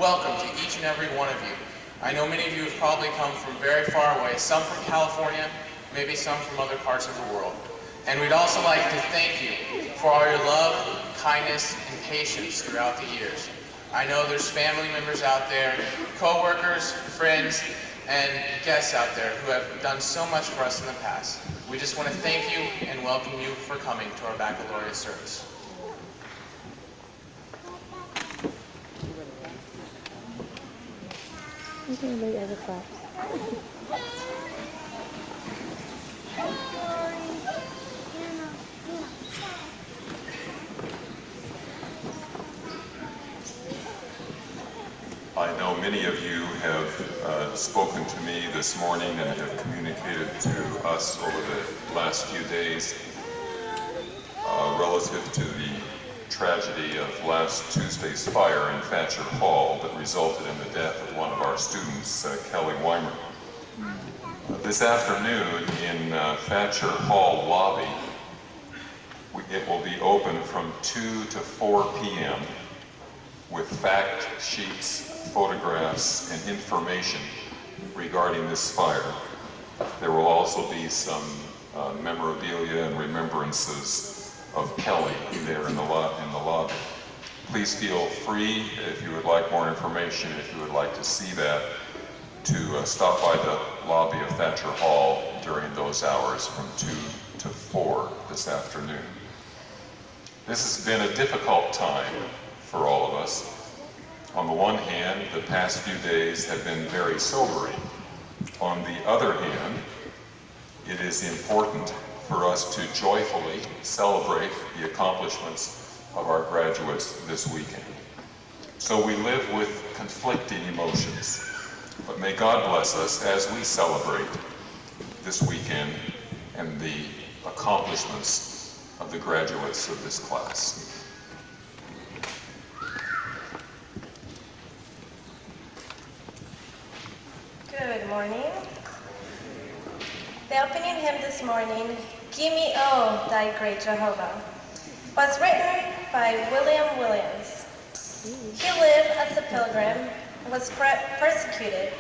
welcome to each and every one of you. I know many of you have probably come from very far away, some from California, maybe some from other parts of the world. And we'd also like to thank you for all your love, kindness, and patience throughout the years. I know there's family members out there, co-workers, friends, and guests out there who have done so much for us in the past. We just want to thank you and welcome you for coming to our baccalaureate service. You can leave other claps. I know many of you have spoken to me this morning and have communicated to us over the last few days relative to the tragedy of last Tuesday's fire in Thatcher Hall that resulted in the death of one of our students, Kelly Weimer. This afternoon in Thatcher Hall lobby, it will be open from 2 to 4 p.m. with fact sheets, photographs, and information regarding this fire. There will also be some memorabilia and remembrances of Kelly there in the lobby. Please feel free, if you would like more information, if you would like to see that, to stop by the lobby of Thatcher Hall during those hours from 2 to 4 this afternoon. This has been a difficult time for all of us. On the one hand, the past few days have been very sobering. On the other hand, it is important for us to joyfully celebrate the accomplishments of our graduates this weekend. So we live with conflicting emotions, but may God bless us as we celebrate this weekend and the accomplishments of the graduates of this class. Good morning. The opening hymn this morning, "Give Me, O Thy Great Jehovah," was written by William Williams. He lived as a pilgrim, was persecuted,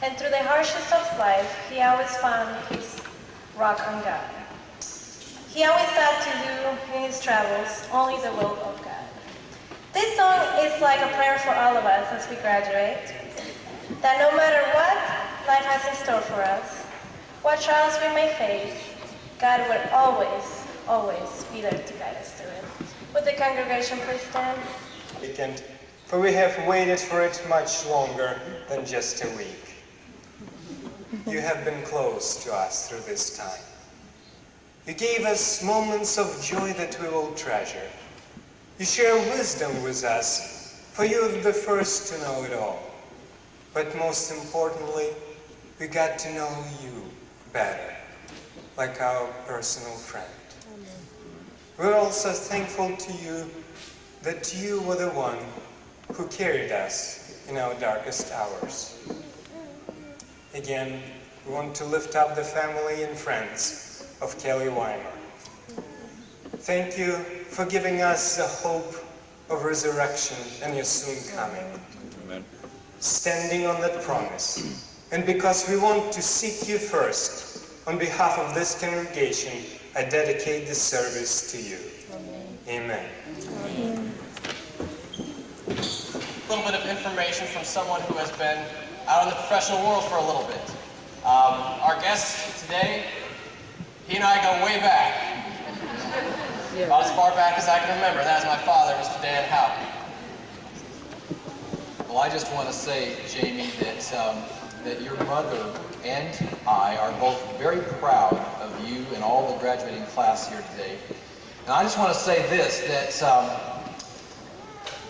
and through the hardships of life, he always found his rock on God. He always sought to do in his travels only the will of God. This song is like a prayer for all of us as we graduate, that no matter what life has in store for us, what trials we may face, God will always, always be there to guide us through it. Would the congregation please stand? Weekend, for we have waited for it much longer than just a week. You have been close to us through this time. You gave us moments of joy that we will treasure. You share wisdom with us, for you are the first to know it all. But most importantly, we got to know you better, like our personal friend. We're also thankful to you that you were the one who carried us in our darkest hours. Again, we want to lift up the family and friends of Kelly Weimer. Thank you for giving us the hope of resurrection and your soon coming. Amen. Standing on that promise, and because we want to seek you first, on behalf of this congregation, I dedicate this service to you. Amen. Amen. A little bit of information from someone who has been out in the professional world for a little bit. Our guest today, he and I go way back. About as far back as I can remember. That is my father, Mr. Dan Howe. Well, I just want to say, Jamie, that your mother and I are both very proud of you and all the graduating class here today. And I just want to say this, that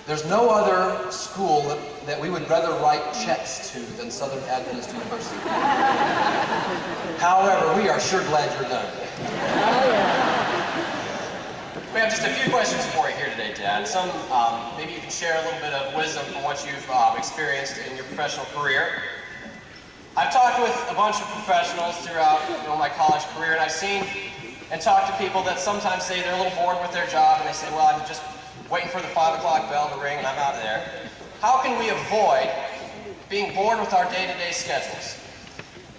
there's no other school that we would rather write checks to than Southern Adventist University. However, we are sure glad you're done. We have just a few questions for you here today, Dad. Some, maybe you can share a little bit of wisdom from what you've experienced in your professional career. I've talked with a bunch of professionals throughout my college career, and I've seen and talked to people that sometimes say they're a little bored with their job, and they say, well, I'm just waiting for the 5 o'clock bell to ring and I'm out of there. How can we avoid being bored with our day-to-day schedules?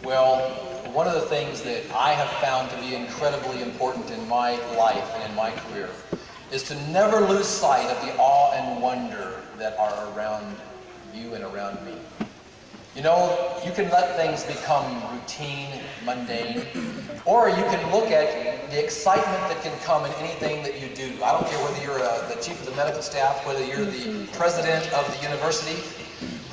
Well, one of the things that I have found to be incredibly important in my life and in my career is to never lose sight of the awe and wonder that are around you and around me. You know, you can let things become routine, mundane, or you can look at the excitement that can come in anything that you do. I don't care whether you're the chief of the medical staff, whether you're the president of the university,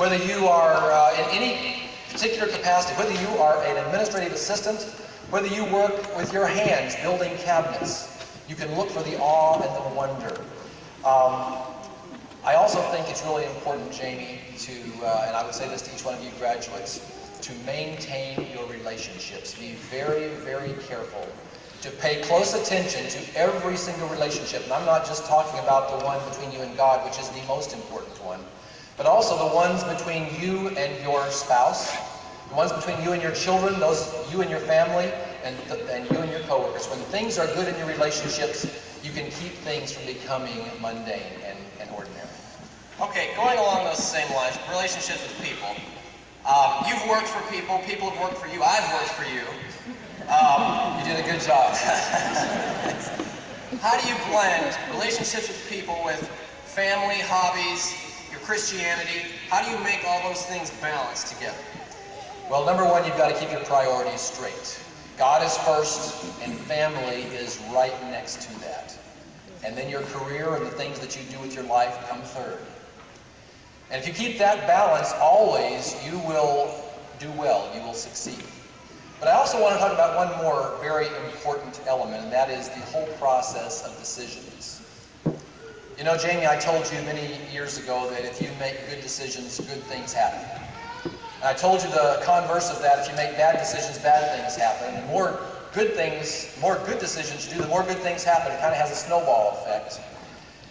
whether you are in any particular capacity, whether you are an administrative assistant, whether you work with your hands building cabinets, you can look for the awe and the wonder. I also think it's really important, Jamie, to, and I would say this to each one of you graduates, to maintain your relationships. Be very, very careful to pay close attention to every single relationship. And I'm not just talking about the one between you and God, which is the most important one, but also the ones between you and your spouse, the ones between you and your children, those you and your family, and you and your coworkers. When things are good in your relationships, you can keep things from becoming mundane and ordinary. Okay, going along those same lines, relationships with people. You've worked for people, people have worked for you, I've worked for you. You did a good job. How do you blend relationships with people with family, hobbies, your Christianity? How do you make all those things balance together? Well, number one, you've got to keep your priorities straight. God is first, and family is right next to that. And then your career and the things that you do with your life come third. And if you keep that balance, always you will do well, you will succeed. But I also want to talk about one more very important element, and that is the whole process of decisions. You know, Jamie, I told you many years ago that if you make good decisions, good things happen. And I told you the converse of that, if you make bad decisions, bad things happen. And the more good decisions you do, the more good things happen. It kind of has a snowball effect.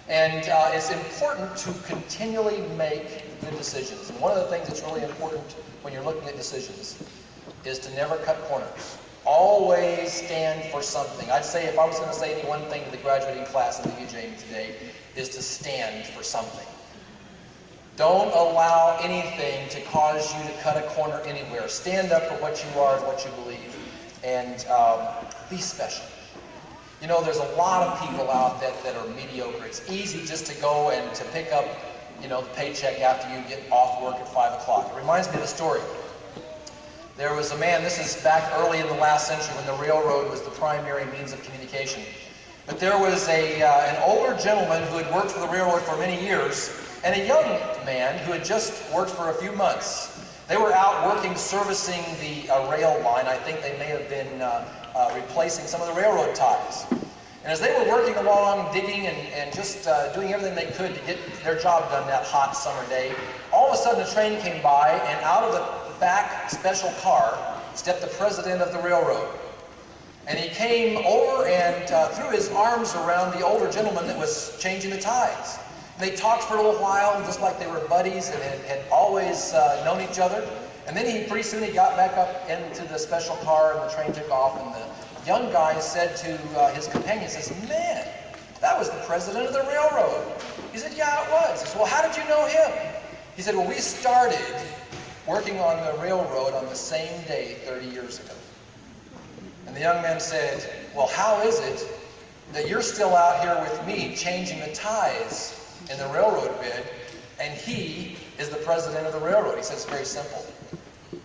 And it's important to continually make good decisions. And one of the things that's really important when you're looking at decisions is to never cut corners. Always stand for something. I'd say if I was going to say any one thing to the graduating class and to you, Jamie, today, is to stand for something. Don't allow anything to cause you to cut a corner anywhere. Stand up for what you are and what you believe, and be special. You know, there's a lot of people out that are mediocre. It's easy just to go and to pick up, you know, the paycheck after you get off work at 5 o'clock. It reminds me of a story. There was a man, this is back early in the last century when the railroad was the primary means of communication. But there was an older gentleman who had worked for the railroad for many years, and a young man who had just worked for a few months. They were out working, servicing the rail line. I think they may have been replacing some of the railroad ties. And as they were working along, digging and just doing everything they could to get their job done that hot summer day, all of a sudden a train came by, and out of the back special car stepped the president of the railroad. And he came over and threw his arms around the older gentleman that was changing the ties. And they talked for a little while, just like they were buddies and had always known each other. And then pretty soon he got back up into the special car, and the train took off, and the young guy said to his companion, says, "Man, that was the president of the railroad." He said, "Yeah, it was." He said, "Well, how did you know him?" He said, "Well, we started working on the railroad on the same day 30 years ago." And the young man said, "Well, how is it that you're still out here with me changing the ties in the railroad bed, and he is the president of the railroad?" He said, "It's very simple."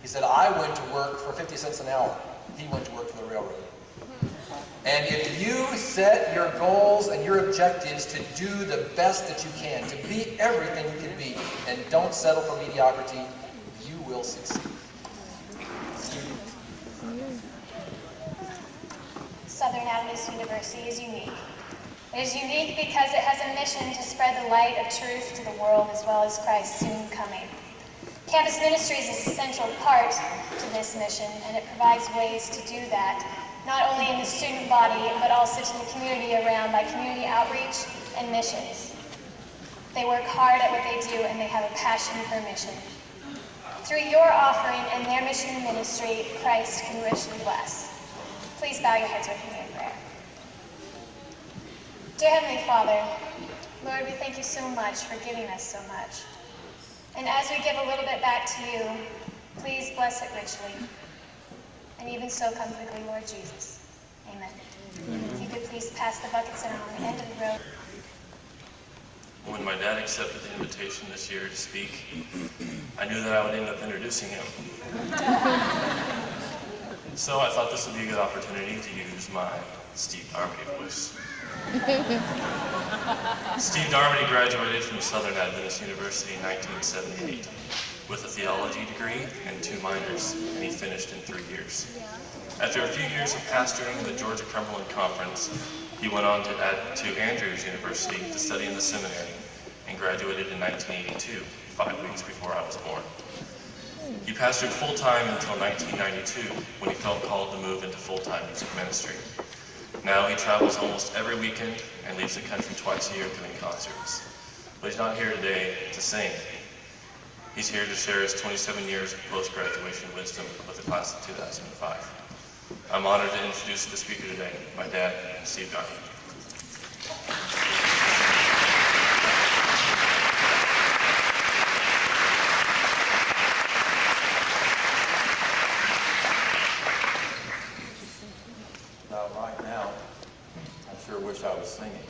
He said, "I went to work for 50 cents an hour. He went to work for the railroad." And if you set your goals and your objectives to do the best that you can, to be everything you can be, and don't settle for mediocrity, you will succeed. Southern Adventist University is unique. It is unique because it has a mission to spread the light of truth to the world as well as Christ's soon coming. Campus ministry is an essential part to this mission, and it provides ways to do that, not only in the student body, but also to the community around by community outreach and missions. They work hard at what they do, and they have a passion for mission. Through your offering and their mission and ministry, Christ can richly bless. Please bow your heads with me in prayer. Dear Heavenly Father, Lord, we thank you so much for giving us so much. And as we give a little bit back to you, please bless it richly. And even so, come quickly, Lord Jesus. Amen. If you could please pass the buckets on the end of the road. When my dad accepted the invitation this year to speak, I knew that I would end up introducing him. So I thought this would be a good opportunity to use my Steve Darmody voice. Steve Darmody graduated from Southern Adventist University in 1978. with a theology degree and 2 minors, and he finished in 3 years. After a few years of pastoring the Georgia Cumberland Conference, he went on to Andrews University to study in the seminary and graduated in 1982, 5 weeks before I was born. He pastored full-time until 1992, when he felt called to move into full-time music ministry. Now he travels almost every weekend and leaves the country twice a year doing concerts. But he's not here today to sing. He's here to share his 27 years of post-graduation wisdom with the class of 2005. I'm honored to introduce the speaker today, my dad, Steve Garland. Well, right now, I sure wish I was singing.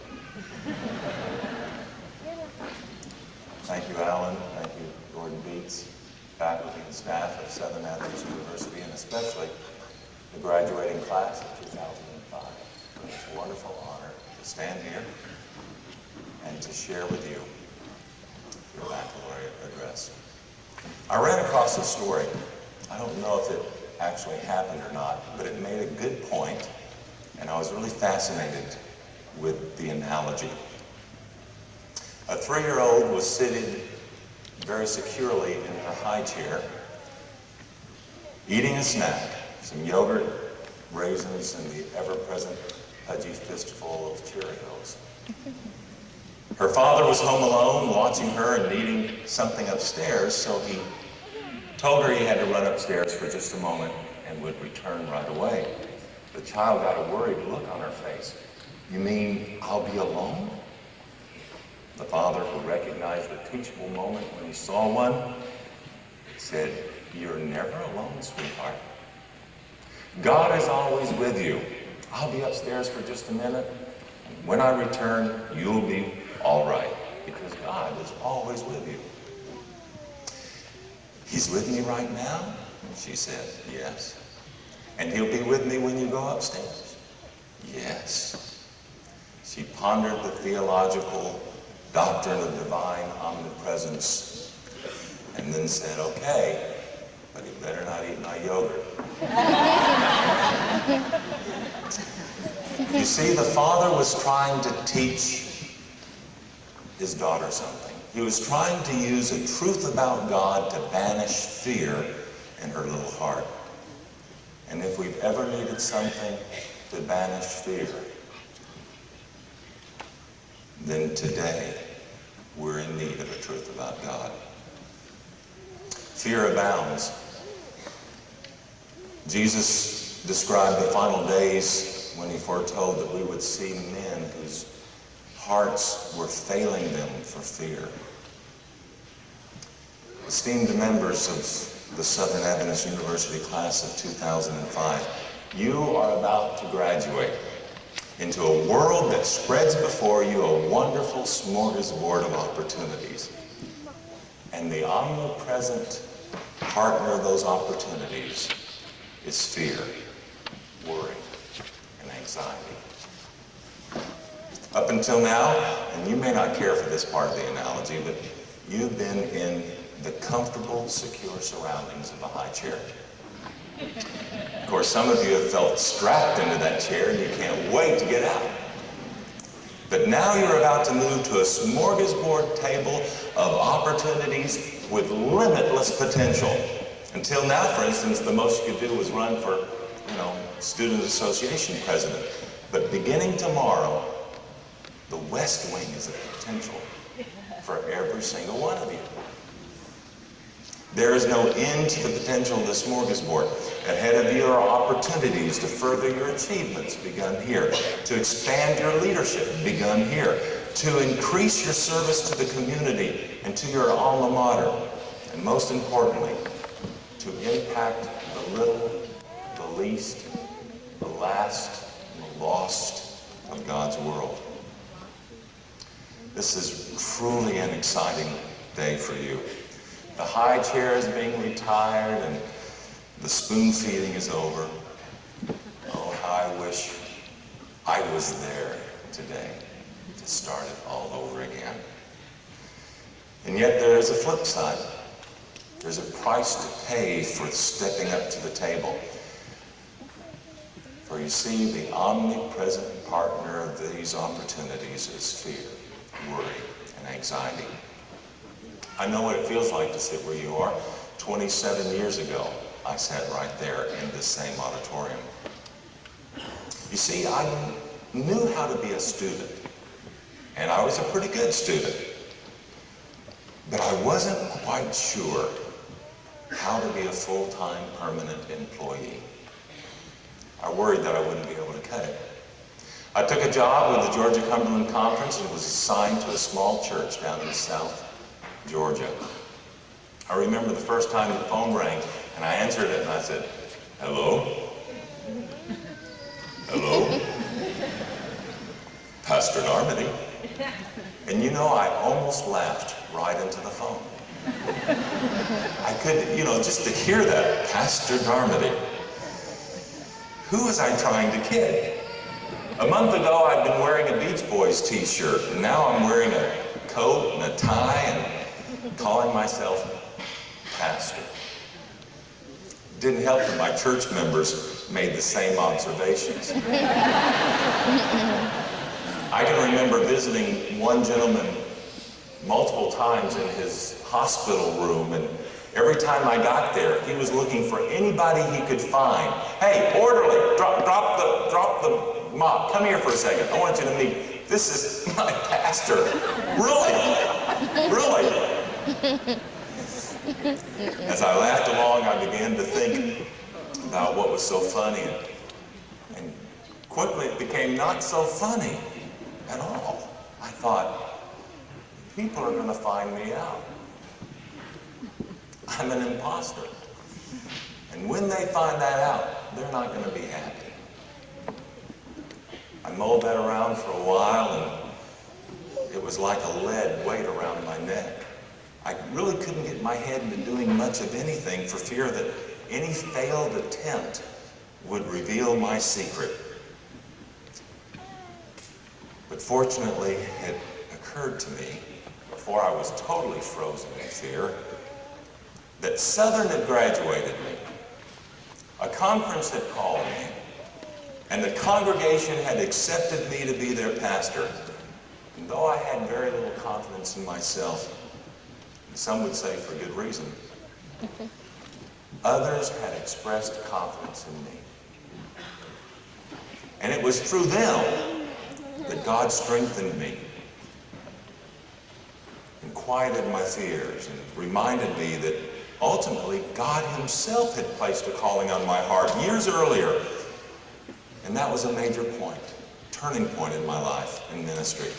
Thank you, Alan. Thank you, Gordon Beats, faculty and staff of Southern Adventist University, and especially the graduating class of 2005. It's a wonderful honor to stand here and to share with you your baccalaureate address. I ran across a story. I don't know if it actually happened or not, but it made a good point, and I was really fascinated with the analogy. A 3-year-old was seated very securely in her high chair, eating a snack, some yogurt, raisins, and the ever-present pudgy fistful of Cheerios. Her father was home alone, watching her and needing something upstairs, so he told her he had to run upstairs for just a moment and would return right away. The child got a worried look on her face. "You mean I'll be alone?" The father, who recognized a teachable moment when he saw one, said, "You're never alone, sweetheart. God is always with you. I'll be upstairs for just a minute. And when I return, you'll be all right, because God is always with you." "He's with me right now?" she said. "Yes." "And he'll be with me when you go upstairs?" "Yes." She pondered the theological doctrine of divine omnipresence and then said, "Okay, but he better not eat my yogurt." You see, the father was trying to teach his daughter something. He was trying to use a truth about God to banish fear in her little heart. And if we've ever needed something to banish fear, then today we're in need of a truth about God. Fear abounds. Jesus described the final days when he foretold that we would see men whose hearts were failing them for fear. Esteemed members of the Southern Adventist University class of 2005, you are about to graduate into a world that spreads before you a wonderful smorgasbord of opportunities. And the omnipresent partner of those opportunities is fear, worry, and anxiety. Up until now, and you may not care for this part of the analogy, but you've been in the comfortable, secure surroundings of a high chair. Of course, some of you have felt strapped into that chair and you can't wait to get out. But now you're about to move to a smorgasbord table of opportunities with limitless potential. Until now, for instance, the most you could do was run for, student association president. But beginning tomorrow, the West Wing is a potential for every single one of you. There is no end to the potential of the smorgasbord. Ahead of you are opportunities to further your achievements, begun here. To expand your leadership, begun here. To increase your service to the community and to your alma mater. And most importantly, to impact the little, the least, the last, and the lost of God's world. This is truly an exciting day for you. The high chair is being retired and the spoon feeding is over. Oh, how I wish I was there today to start it all over again. And yet there is a flip side. There's a price to pay for stepping up to the table. For you see, the omnipresent partner of these opportunities is fear, worry, and anxiety. I know what it feels like to sit where you are. 27 years ago, I sat right there in this same auditorium. You see, I knew how to be a student, and I was a pretty good student, but I wasn't quite sure how to be a full-time permanent employee. I worried that I wouldn't be able to cut it. I took a job with the Georgia Cumberland Conference and was assigned to a small church down in South Georgia. I remember the first time the phone rang and I answered it and I said, "Hello? Hello? Pastor Darmody." And you know, I almost laughed right into the phone. I could, you know, just to hear that, Pastor Darmody. Who was I trying to kid? A month ago, I'd been wearing a Beach Boys t-shirt, and now I'm wearing a coat and a tie and calling myself pastor. Didn't help that my church members made the same observations. I can remember visiting one gentleman multiple times in his hospital room, and every time I got there, he was looking for anybody he could find. "Hey, orderly, drop the mop. Come here for a second. I want you to meet. This is my pastor." Really? Really? As I laughed along, I began to think about what was so funny, and quickly it became not so funny at all. I thought, people are going to find me out. I'm an imposter. And when they find that out, they're not going to be happy. I mulled that around for a while, and it was like a lead weight around my neck. I really couldn't get my head into doing much of anything for fear that any failed attempt would reveal my secret. But fortunately, it occurred to me, before I was totally frozen in fear, that Southern had graduated me. A conference had called me, and the congregation had accepted me to be their pastor. And though I had very little confidence in myself, and some would say for good reason, others had expressed confidence in me. And it was through them that God strengthened me and quieted my fears and reminded me that ultimately God himself had placed a calling on my heart years earlier. And that was a major point, turning point in my life in ministry.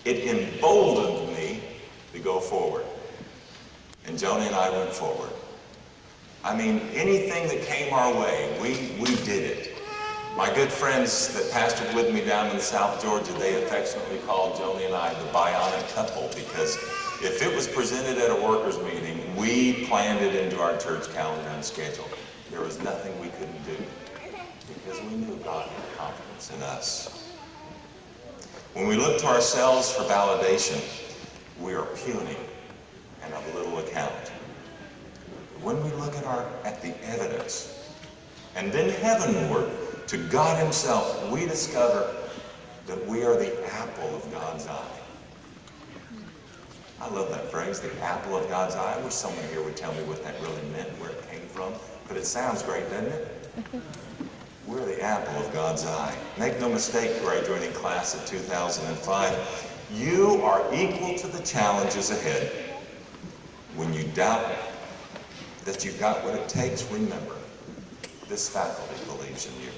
It emboldened me to go forward. And Joni and I went forward. I mean, anything that came our way, we did it. My good friends that pastored with me down in South Georgia, they affectionately called Joni and I the bionic couple, because if it was presented at a workers' meeting, we planned it into our church calendar and schedule. There was nothing we couldn't do, because we knew God had confidence in us. When we look to ourselves for validation, we are puny and of little account. When we look at the evidence, and then heavenward to God himself, we discover that we are the apple of God's eye. I love that phrase, the apple of God's eye. I wish someone here would tell me what that really meant, where it came from. But it sounds great, doesn't it? We're the apple of God's eye. Make no mistake, graduating class of 2005, you are equal to the challenges ahead. When you doubt that you've got what it takes, remember, this faculty believes in you.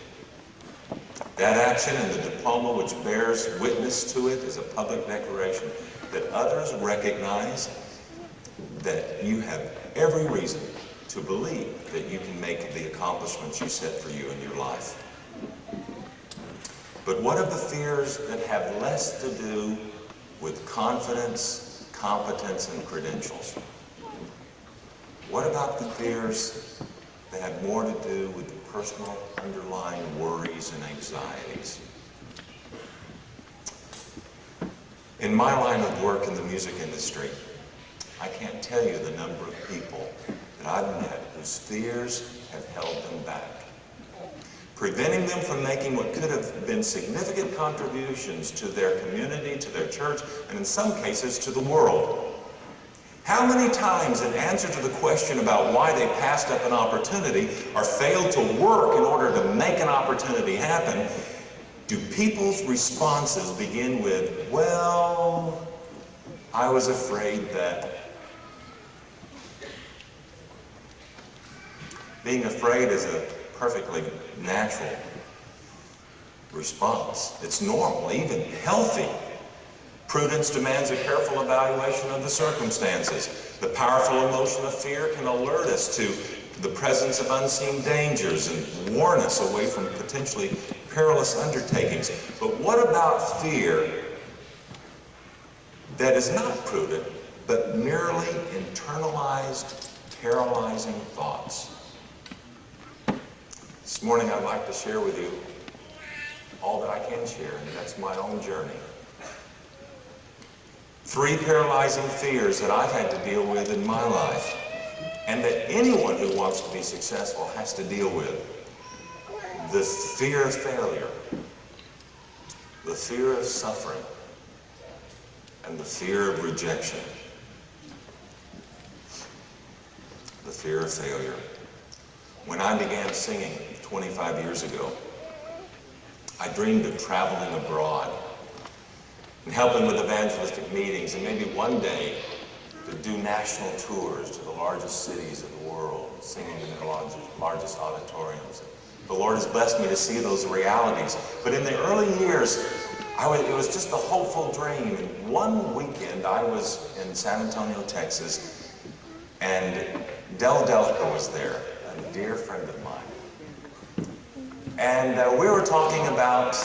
That action and the diploma which bears witness to it is a public declaration that others recognize that you have every reason to believe that you can make the accomplishments you set for you in your life. But what of the fears that have less to do with confidence, competence, and credentials? What about the fears that have more to do with the personal underlying worries and anxieties? In my line of work in the music industry, I can't tell you the number of people that I've met whose fears have held them back, preventing them from making what could have been significant contributions to their community, to their church, and in some cases to the world. How many times, in answer to the question about why they passed up an opportunity or failed to work in order to make an opportunity happen, do people's responses begin with, well, I was afraid that. Being afraid is a perfectly natural response. It's normal, even healthy. Prudence demands a careful evaluation of the circumstances. The powerful emotion of fear can alert us to the presence of unseen dangers and warn us away from potentially perilous undertakings. But what about fear that is not prudent, but merely internalized, paralyzing thoughts? This morning I'd like to share with you all that I can share, and that's my own journey. 3 paralyzing fears that I've had to deal with in my life, and that anyone who wants to be successful has to deal with. The fear of failure, the fear of suffering, and the fear of rejection. The fear of failure. When I began singing 25 years ago, I dreamed of traveling abroad and helping with evangelistic meetings, and maybe one day to do national tours to the largest cities of the world, singing in the largest auditoriums. The Lord has blessed me to see those realities. But in the early years, it was just a hopeful dream. And one weekend, I was in San Antonio, Texas, and Del Delca was there, a dear friend of mine. And we were talking about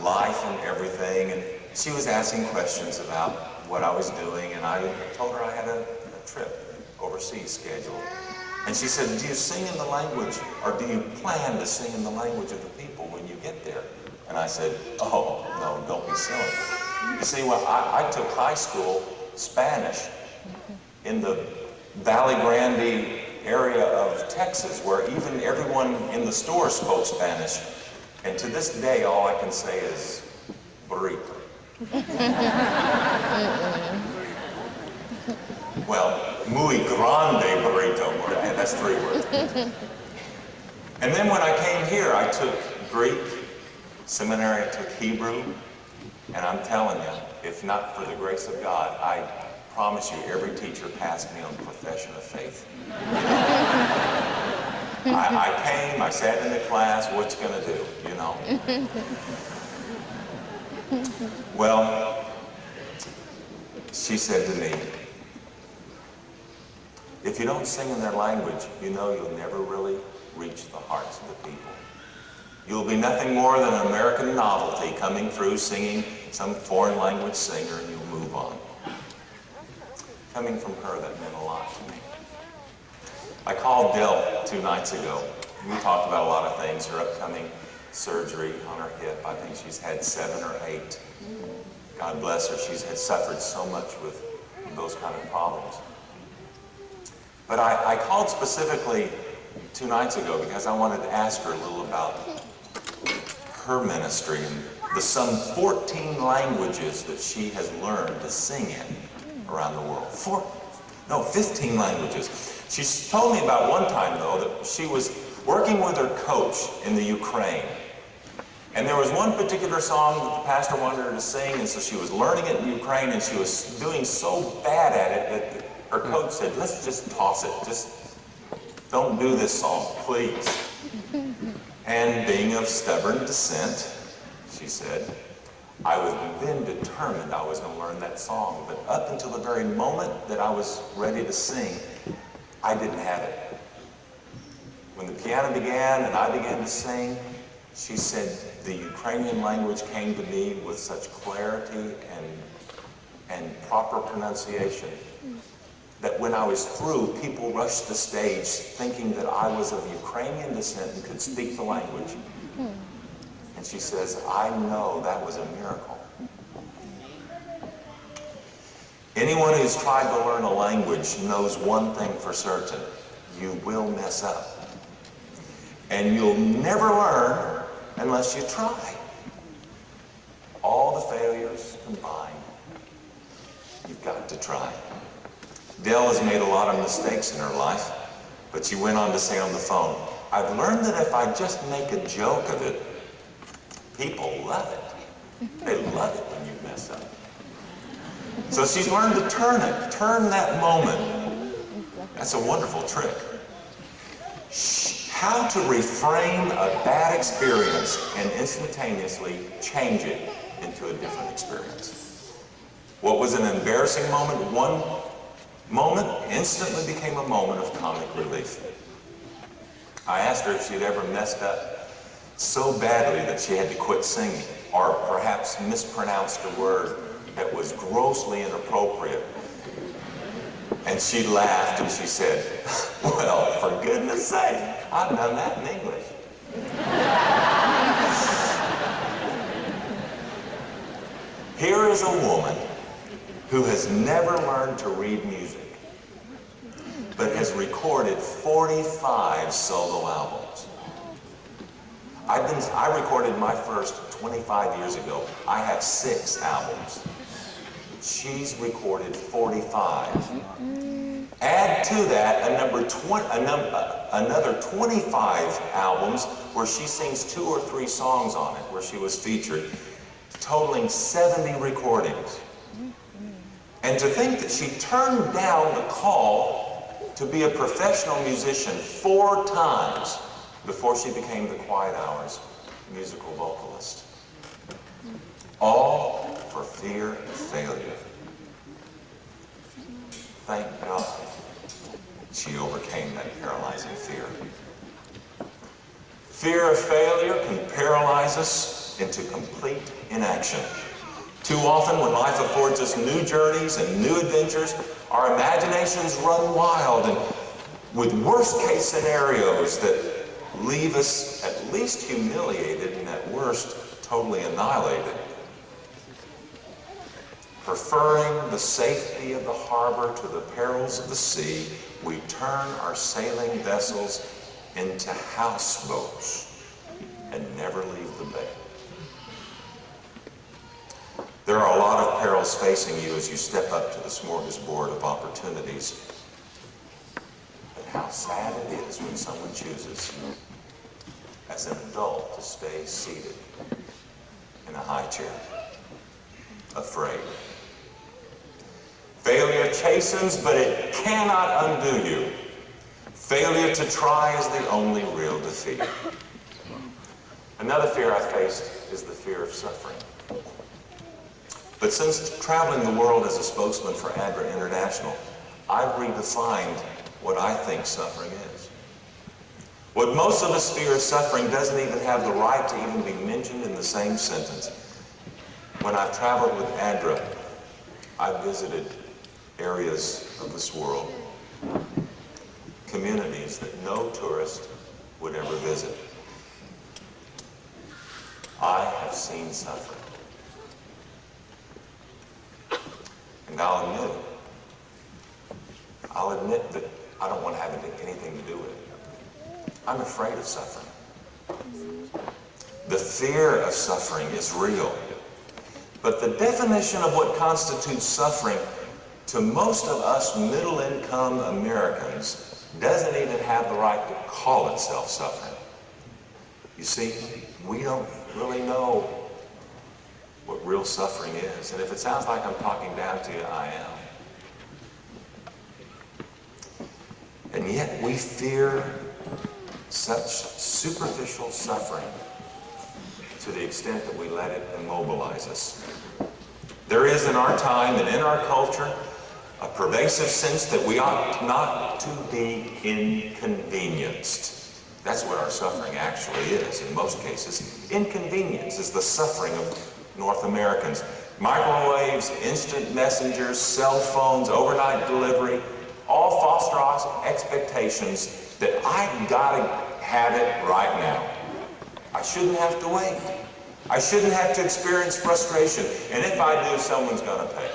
life and everything, and she was asking questions about what I was doing, and I told her I had a trip overseas scheduled. And she said, do you sing in the language, or do you plan to sing in the language of the people when you get there? And I said, oh, no, don't be silly. You see, well, I took high school Spanish in the Valley Grande area of Texas, where even everyone in the store spoke Spanish. And to this day, all I can say is burrito. Well, muy grande burrito, that's 3 words. And then when I came here, I took Greek, seminary, I took Hebrew, and I'm telling you, if not for the grace of God, I promise you every teacher passed me on profession of faith. I came, I sat in the class, what you gonna do, you know? Well, she said to me, if you don't sing in their language, you know you'll never really reach the hearts of the people. You'll be nothing more than an American novelty coming through singing some foreign language singer, and you'll move on. Coming from her, that meant a lot to me. I called Del 2 nights ago. We talked about a lot of things, her upcoming surgery on her hip. I think she's had 7 or 8. God bless her. She's had suffered so much with those kind of problems. But I called specifically 2 nights ago because I wanted to ask her a little about her ministry and the some 14 languages that she has learned to sing in around the world. 15 languages. She told me about one time, though, that she was working with her coach in the Ukraine. And there was one particular song that the pastor wanted her to sing, and so she was learning it in Ukraine, and she was doing so bad at it that her coach said, let's just toss it. Just don't do this song, please. And being of stubborn descent, she said, I was then determined I was going to learn that song. But up until the very moment that I was ready to sing, I didn't have it. When the piano began and I began to sing, she said the Ukrainian language came to me with such clarity and proper pronunciation that when I was through, people rushed the stage thinking that I was of Ukrainian descent and could speak the language. And she says, I know that was a miracle. Anyone who's tried to learn a language knows one thing for certain: you will mess up. And you'll never learn unless you try. All the failures combined, you've got to try. Dell has made a lot of mistakes in her life, but she went on to say on the phone, "I've learned that if I just make a joke of it, people love it. They love it when you mess up." So she's learned to turn that moment. That's a wonderful trick. How to reframe a bad experience and instantaneously change it into a different experience. What was an embarrassing moment, one moment instantly became a moment of comic relief. I asked her if she'd ever messed up so badly that she had to quit singing, or perhaps mispronounced a word that was grossly inappropriate. And she laughed and she said, "Well, for goodness sake, I've done that in English." Here is a woman who has never learned to read music, but has recorded 45 solo albums. I recorded my first 25 years ago. I have 6 albums. She's recorded 45. Add to that another 25 albums where she sings 2 or 3 songs on it, where she was featured, totaling 70 recordings. And to think that she turned down the call to be a professional musician 4 times before she became the Quiet Hours musical vocalist. All for fear of failure. Thank God she overcame that paralyzing fear. Fear of failure can paralyze us into complete inaction. Too often, when life affords us new journeys and new adventures, our imaginations run wild and with worst-case scenarios that leave us at least humiliated and at worst totally annihilated. Preferring the safety of the harbor to the perils of the sea, we turn our sailing vessels into houseboats and never leave the bay. There are a lot of perils facing you as you step up to the smorgasbord of opportunities. But how sad it is when someone chooses, as an adult, to stay seated in a high chair, afraid. Failure chastens, but it cannot undo you. Failure to try is the only real defeat. Another fear I faced is the fear of suffering. But since traveling the world as a spokesman for ADRA International, I've redefined what I think suffering is. What most of us fear as suffering doesn't even have the right to even be mentioned in the same sentence. When I've traveled with ADRA, I've visited areas of this world, communities that no tourist would ever visit. I have seen suffering. And I'll admit that I don't want to have anything to do with it. I'm afraid of suffering. The fear of suffering is real. But the definition of what constitutes suffering to most of us middle-income Americans doesn't even have the right to call itself suffering. You see, we don't really know what real suffering is. And if it sounds like I'm talking down to you, I am. And yet we fear such superficial suffering to the extent that we let it immobilize us. There is in our time and in our culture a pervasive sense that we ought not to be inconvenienced. That's what our suffering actually is in most cases. Inconvenience is the suffering of North Americans. Microwaves, instant messengers, cell phones, overnight delivery, all foster our expectations that I gotta have it right now. I shouldn't have to wait. I shouldn't have to experience frustration. And if I do, someone's gonna pay.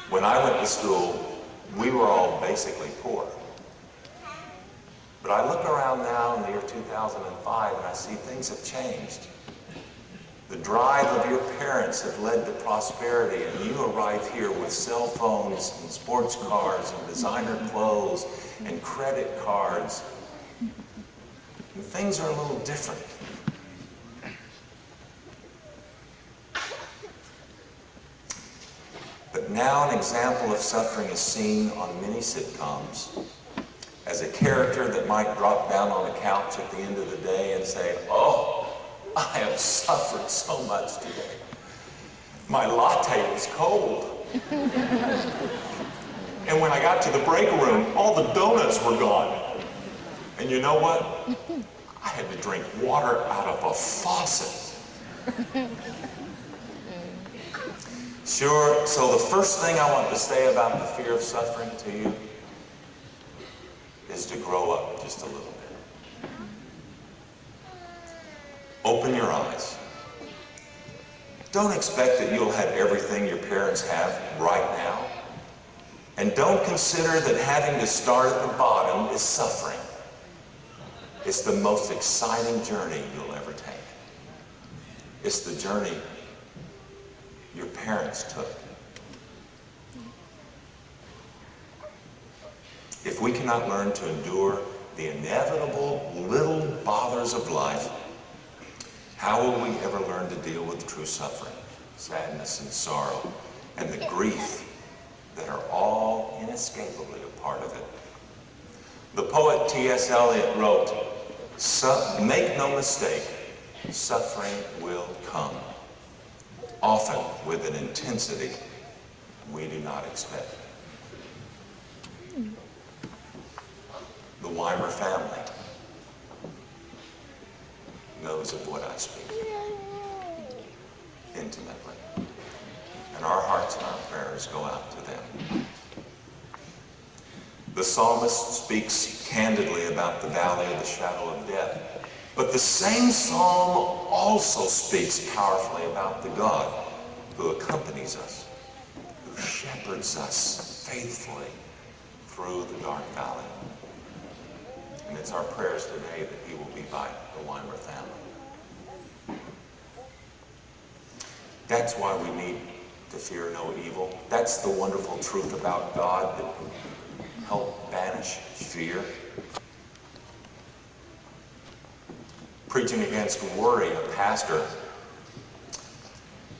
When I went to school, we were all basically poor. But I look around now in the year 2005 and I see things have changed. The drive of your parents have led to prosperity, and you arrive here with cell phones and sports cars and designer clothes and credit cards. And things are a little different. But now an example of suffering is seen on many sitcoms as a character that might drop down on the couch at the end of the day and say, "Oh, I have suffered so much today. My latte was cold. And when I got to the break room, all the donuts were gone. And you know what? I had to drink water out of a faucet." Sure, so the first thing I want to say about the fear of suffering to you is to grow up just a little bit. Open your eyes. Don't expect that you'll have everything your parents have right now. And don't consider that having to start at the bottom is suffering. It's the most exciting journey you'll ever take. It's the journey your parents took. If we cannot learn to endure the inevitable little bothers of life, how will we ever learn to deal with true suffering, sadness and sorrow, and the grief that are all inescapably a part of it? The poet T.S. Eliot wrote, "Make no mistake, suffering will come, often with an intensity we do not expect." The Weimer family knows of what I speak intimately. And our hearts and our prayers go out to them. The psalmist speaks candidly about the valley of the shadow of death. But the same psalm also speaks powerfully about the God who accompanies us, who shepherds us faithfully through the dark valley. And it's our prayers today that he will be by the Weimer family. That's why we need to fear no evil. That's the wonderful truth about God that can help banish fear. Preaching against worry, a pastor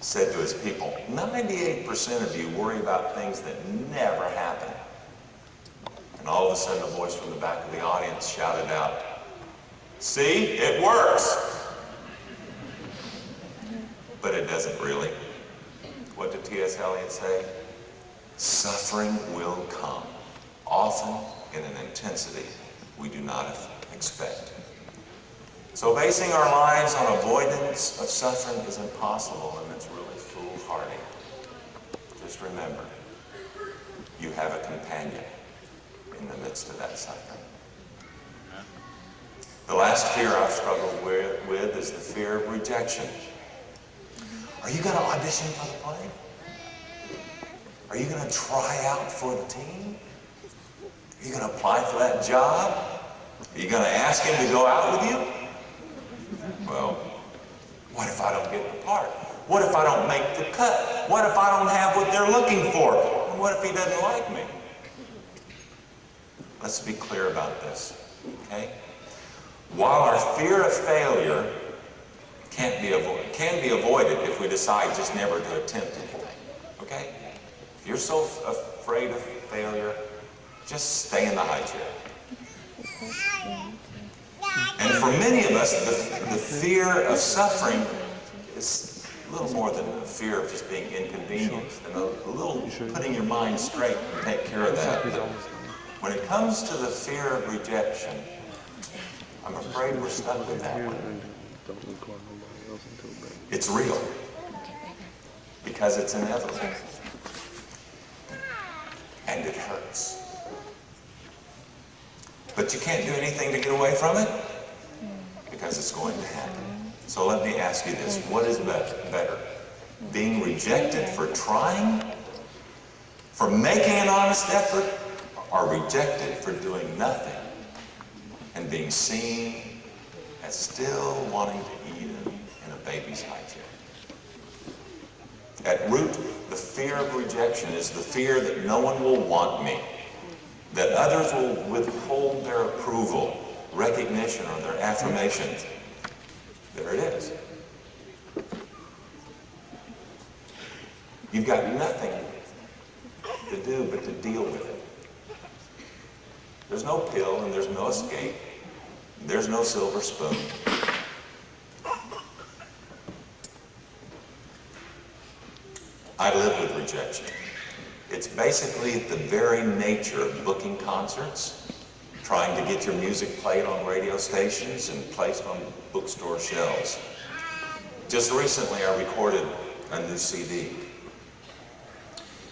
said to his people, 98% of you worry about things that never happen. And all of a sudden a voice from the back of the audience shouted out, "See, it works." But it doesn't really. What did T.S. Eliot say? Suffering will come, often in an intensity we do not expect. So basing our lives on avoidance of suffering is impossible, and it's really foolhardy. Just remember, you have a companion in the midst of that suffering. The last fear I've struggled with is the fear of rejection. Are you going to audition for the play? Are you going to try out for the team? Are you going to apply for that job? Are you going to ask him to go out with you? Well, what if I don't get the part? What if I don't make the cut? What if I don't have what they're looking for? And what if he doesn't like me? Let's be clear about this, okay? While our fear of failure can be avoided if we decide just never to attempt anything, okay? If you're so afraid of failure, just stay in the high chair. And for many of us, the fear of suffering is a little more than a fear of just being inconvenienced, and a little putting your mind straight and take care of that. But when it comes to the fear of rejection, I'm afraid we're stuck with that one. It's real, because it's inevitable, and it hurts. But you can't do anything to get away from it, because it's going to happen. So let me ask you this, what is better? Being rejected for trying, for making an honest effort are rejected for doing nothing and being seen as still wanting to eat in a baby's high chair. At root, the fear of rejection is the fear that no one will want me, that others will withhold their approval, recognition, or their affirmation. There it is. You've got nothing to do but to deal with it. There's no pill and there's no escape. There's no silver spoon. I live with rejection. It's basically the very nature of booking concerts, trying to get your music played on radio stations and placed on bookstore shelves. Just recently I recorded a new CD.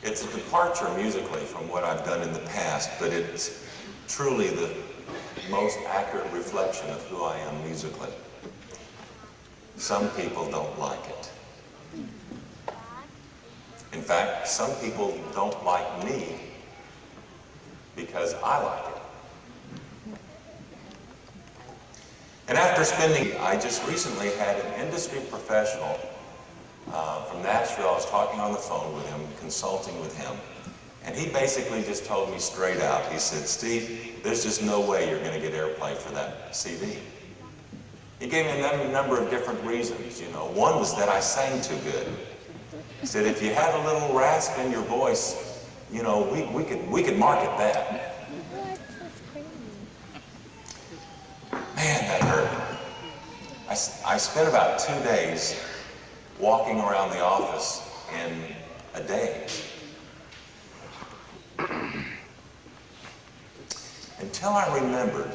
It's a departure musically from what I've done in the past, but it's truly the most accurate reflection of who I am musically. Some people don't like it. In fact, some people don't like me because I like it. And after I just recently had an industry professional from Nashville. I was talking on the phone with him, consulting with him, and he basically just told me straight out. He said, "Steve, there's just no way you're going to get airplay for that CD." He gave me a number of different reasons. You know, one was that I sang too good. He said, if you had a little rasp in your voice, you know, we could market that. Man, that hurt. I spent about 2 days walking around the office in a daze. Until I remembered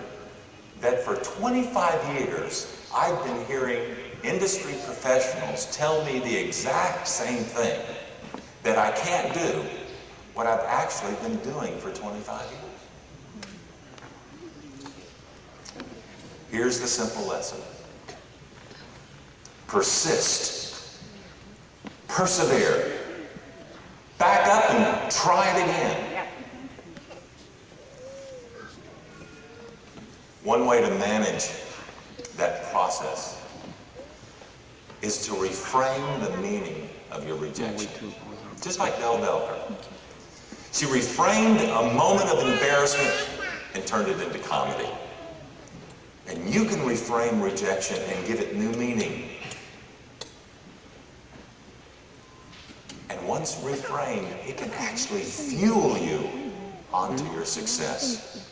that for 25 years, I've been hearing industry professionals tell me the exact same thing, that I can't do what I've actually been doing for 25 years. Here's the simple lesson. Persist. Persevere. Back up and try it again. One way to manage that process is to reframe the meaning of your rejection. Just like Del Delker. She reframed a moment of embarrassment and turned it into comedy. And you can reframe rejection and give it new meaning. And once reframed, it can actually fuel you onto your success.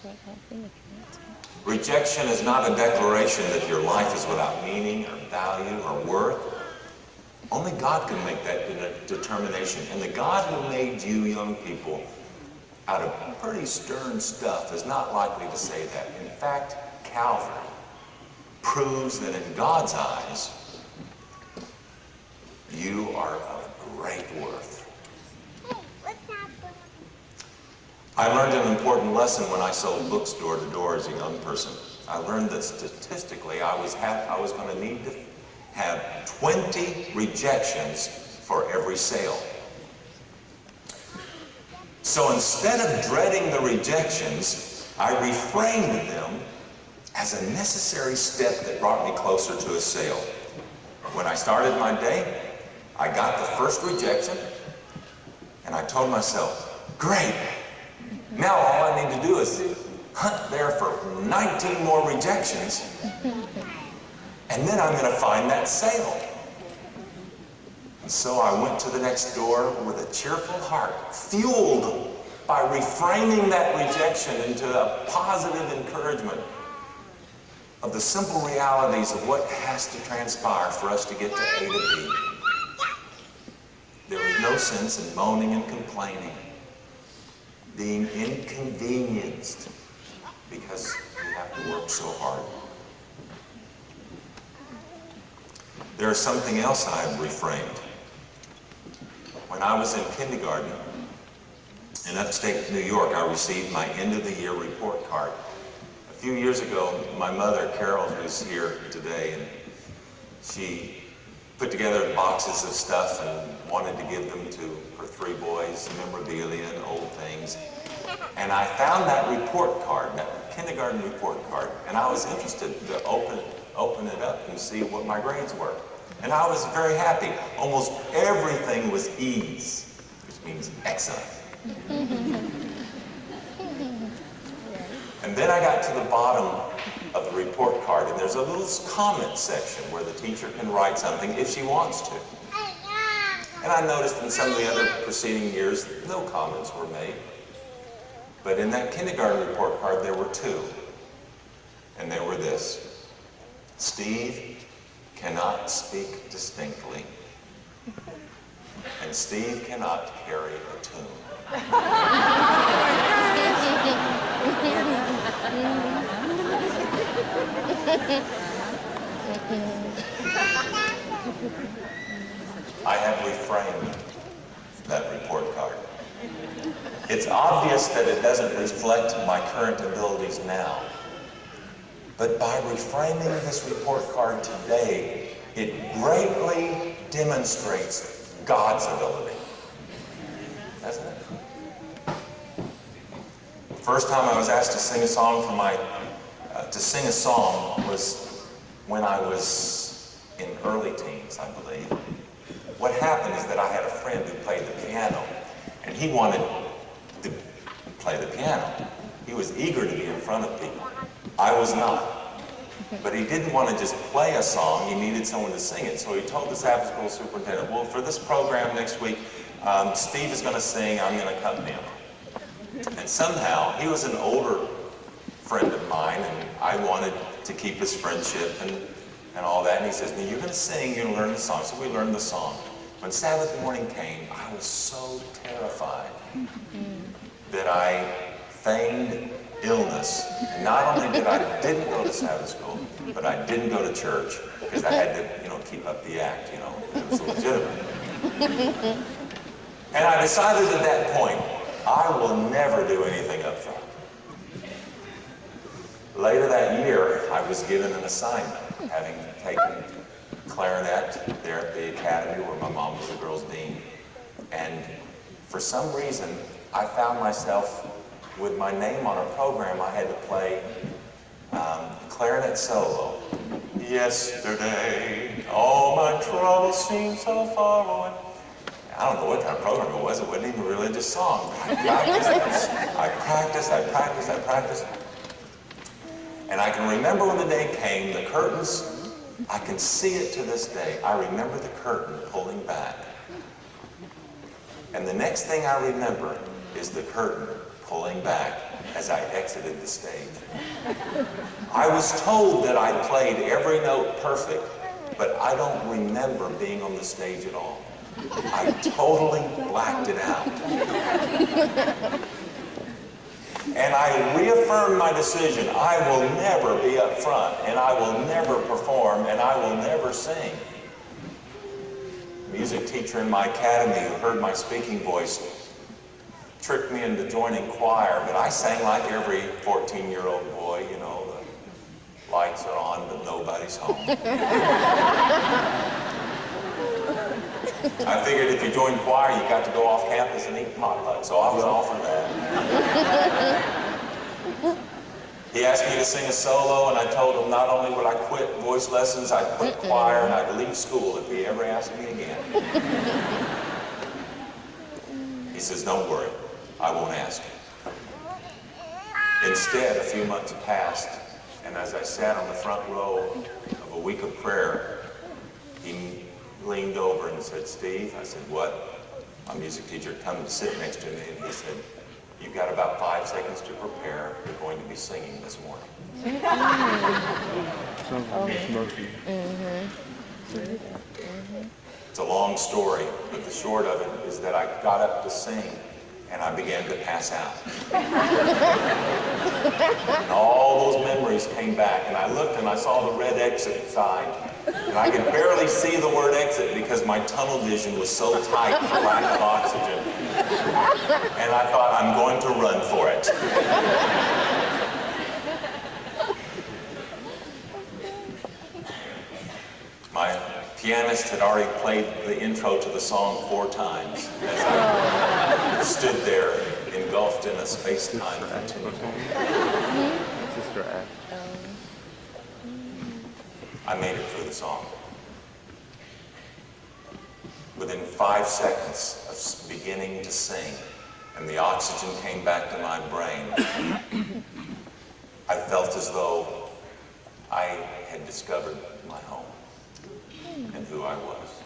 Rejection is not a declaration that your life is without meaning or value or worth. Only God can make that determination. And the God who made you young people out of pretty stern stuff is not likely to say that. In fact, Calvary proves that in God's eyes, you are of great worth. I learned an important lesson when I sold books door to door as a young person. I learned that statistically I was going to need to have 20 rejections for every sale. So instead of dreading the rejections, I reframed them as a necessary step that brought me closer to a sale. When I started my day, I got the first rejection, and I told myself, great, now all I need to do is hunt there for 19 more rejections, and then I'm going to find that sale. And so I went to the next door with a cheerful heart, fueled by reframing that rejection into a positive encouragement of the simple realities of what has to transpire for us to get to A to B. There is no sense in moaning and complaining, being inconvenienced because we have to work so hard. There is something else I have reframed. When I was in kindergarten in upstate New York, I received my end-of-the-year report card. A few years ago, my mother, Carol, who's here today, and she put together boxes of stuff and wanted to give them to her 3 boys, memorabilia and old things. And I found that report card, that kindergarten report card, and I was interested to open it up and see what my grades were. And I was very happy. Almost everything was E's, which means excellent. And then I got to the bottom of the report card, and there's a little comment section where the teacher can write something if she wants to. And I noticed in some of the other preceding years, no comments were made. But in that kindergarten report card, there were 2. And they were this: Steve cannot speak distinctly, and Steve cannot carry a tune. I have reframed that report card. It's obvious that it doesn't reflect my current abilities now. But by reframing this report card today, it greatly demonstrates God's ability. Doesn't it? The first time I was asked to sing a song was when I was in early teens, I believe. What happened is that I had a friend who played the piano, and he wanted to play the piano. He was eager to be in front of people. I was not. But he didn't want to just play a song, he needed someone to sing it. So he told the Sabbath school superintendent, well, for this program next week, Steve is going to sing, I'm going to accompany him. And somehow, he was an older friend of mine, and I wanted to keep his friendship and all that. And he says, now you're going to sing, you're going to learn the song. So we learned the song. When Sabbath morning came, I was so terrified that I feigned illness. And not only didn't go to Sabbath school, but I didn't go to church because I had to, keep up the act, it was legitimate. And I decided at that point, I will never do anything up front. Later that year, I was given an assignment, having taken clarinet there at the academy where my mom was the girls' dean. And for some reason, I found myself with my name on a program. I had to play clarinet solo. Yesterday, all my troubles seem so far away. I don't know what kind of program it was. It wasn't even a religious song. I practiced. And I can remember when the day came, the curtains, I can see it to this day. I remember the curtain pulling back. And the next thing I remember is the curtain pulling back as I exited the stage. I was told that I played every note perfect, but I don't remember being on the stage at all. I totally blacked it out. And I reaffirmed my decision. I will never be up front, and I will never perform, and I will never sing. A music teacher in my academy who heard my speaking voice tricked me into joining choir, but I sang like every 14-year-old boy, the lights are on, but nobody's home. I figured if you joined choir, you got to go off campus and eat potluck, so I was offered that. He asked me to sing a solo, and I told him not only would I quit voice lessons, I'd quit choir, and I'd leave school if he ever asked me again. He says, don't worry, I won't ask you. Instead, a few months passed, and as I sat on the front row of a week of prayer, he leaned over and said, Steve, I said, what? My music teacher had come to sit next to me, and he said, you've got about 5 seconds to prepare. You're going to be singing this morning. It's a long story, but the short of it is that I got up to sing, and I began to pass out. And all those memories came back, and I looked and I saw the red exit sign. And I could barely see the word exit because my tunnel vision was so tight for lack of oxygen. And I thought, I'm going to run for it. My pianist had already played the intro to the song 4 times as I stood there engulfed in a space-time continuum. I made it through the song. Within 5 seconds of beginning to sing, and the oxygen came back to my brain, I felt as though I had discovered my home and who I was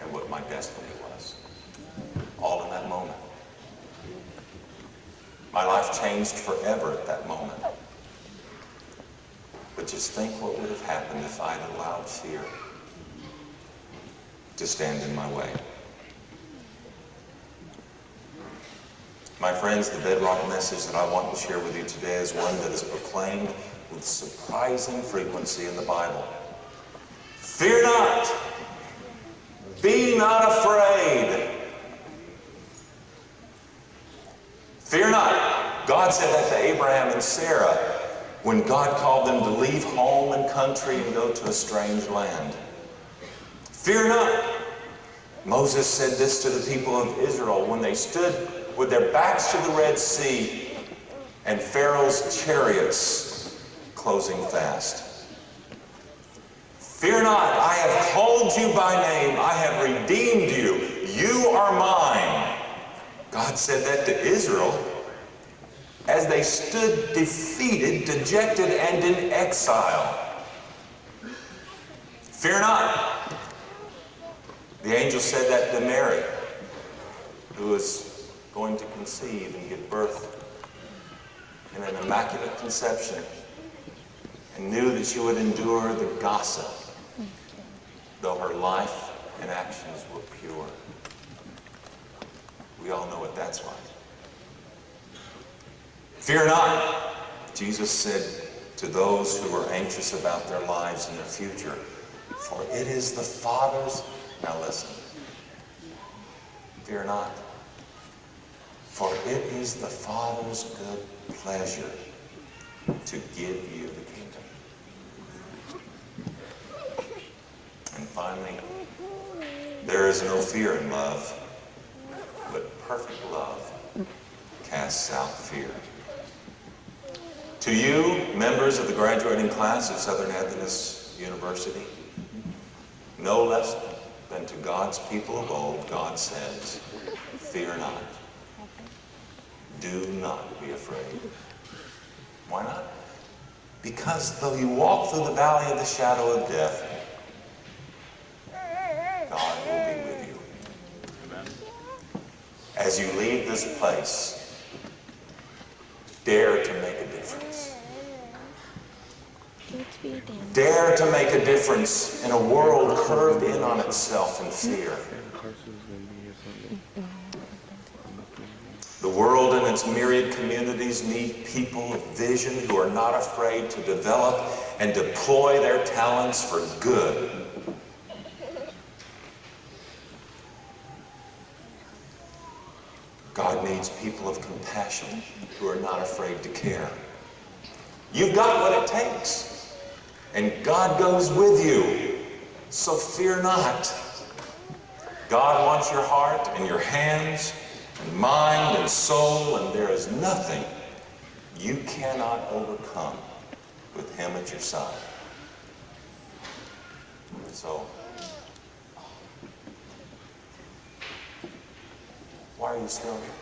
and what my destiny was, all in that moment. My life changed forever at that moment. But just think what would have happened if I'd allowed fear to stand in my way. My friends, the bedrock message that I want to share with you today is one that is proclaimed with surprising frequency in the Bible. Fear not. Be not afraid. Fear not. God said that to Abraham and Sarah when God called them to leave home and country and go to a strange land. Fear not. Moses said this to the people of Israel when they stood with their backs to the Red Sea and Pharaoh's chariots closing fast. Fear not, I have called you by name. I have redeemed you. You are mine. God said that to Israel as they stood defeated, dejected, and in exile. Fear not. The angel said that to Mary, who was going to conceive and give birth in an immaculate conception, and knew that she would endure the gossip, though her life and actions were pure. We all know what that's like. Fear not, Jesus said to those who are anxious about their lives and their future, for it is the Father's, now listen, fear not, for it is the Father's good pleasure to give you the kingdom. And finally, there is no fear in love, but perfect love casts out fear. To you, members of the graduating class of Southern Adventist University, no less than to God's people of old, God says, fear not. Do not be afraid. Why not? Because though you walk through the valley of the shadow of death, God will be with you. Amen. As you leave this place, dare to make a difference. Dare to make a difference in a world curved in on itself in fear. The world and its myriad communities need people of vision who are not afraid to develop and deploy their talents for good. God needs people of compassion who are not afraid to care. You've got what it takes, and God goes with you, so fear not. God wants your heart and your hands and mind and soul, and there is nothing you cannot overcome with Him at your side. So, why are you still here?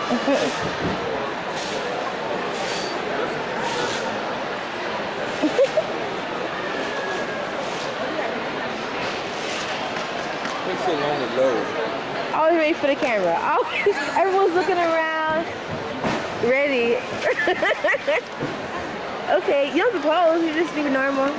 Always ready for the camera. Always, everyone's looking around, ready. Okay, you don't have to pose, you just be normal.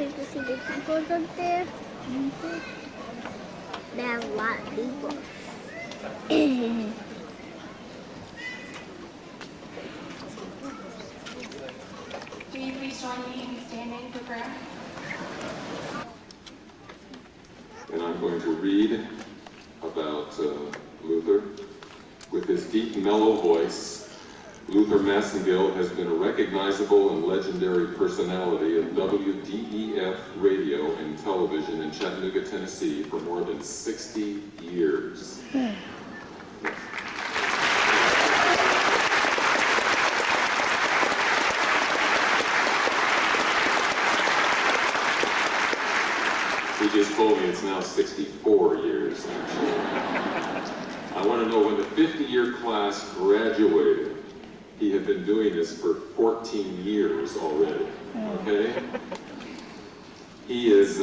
get to see the people up there. They have a lot of people. Will you please join me in standing for prayer? And I'm going to read about Luther. With his deep, mellow voice, Luther Massengill has been a recognizable and legendary personality of WDEF radio and television in Chattanooga, Tennessee for more than 60 years. He just told me it's now 64 years, actually. I want to know when the 50-year class graduated, he had been doing this for 14 years already, okay? He is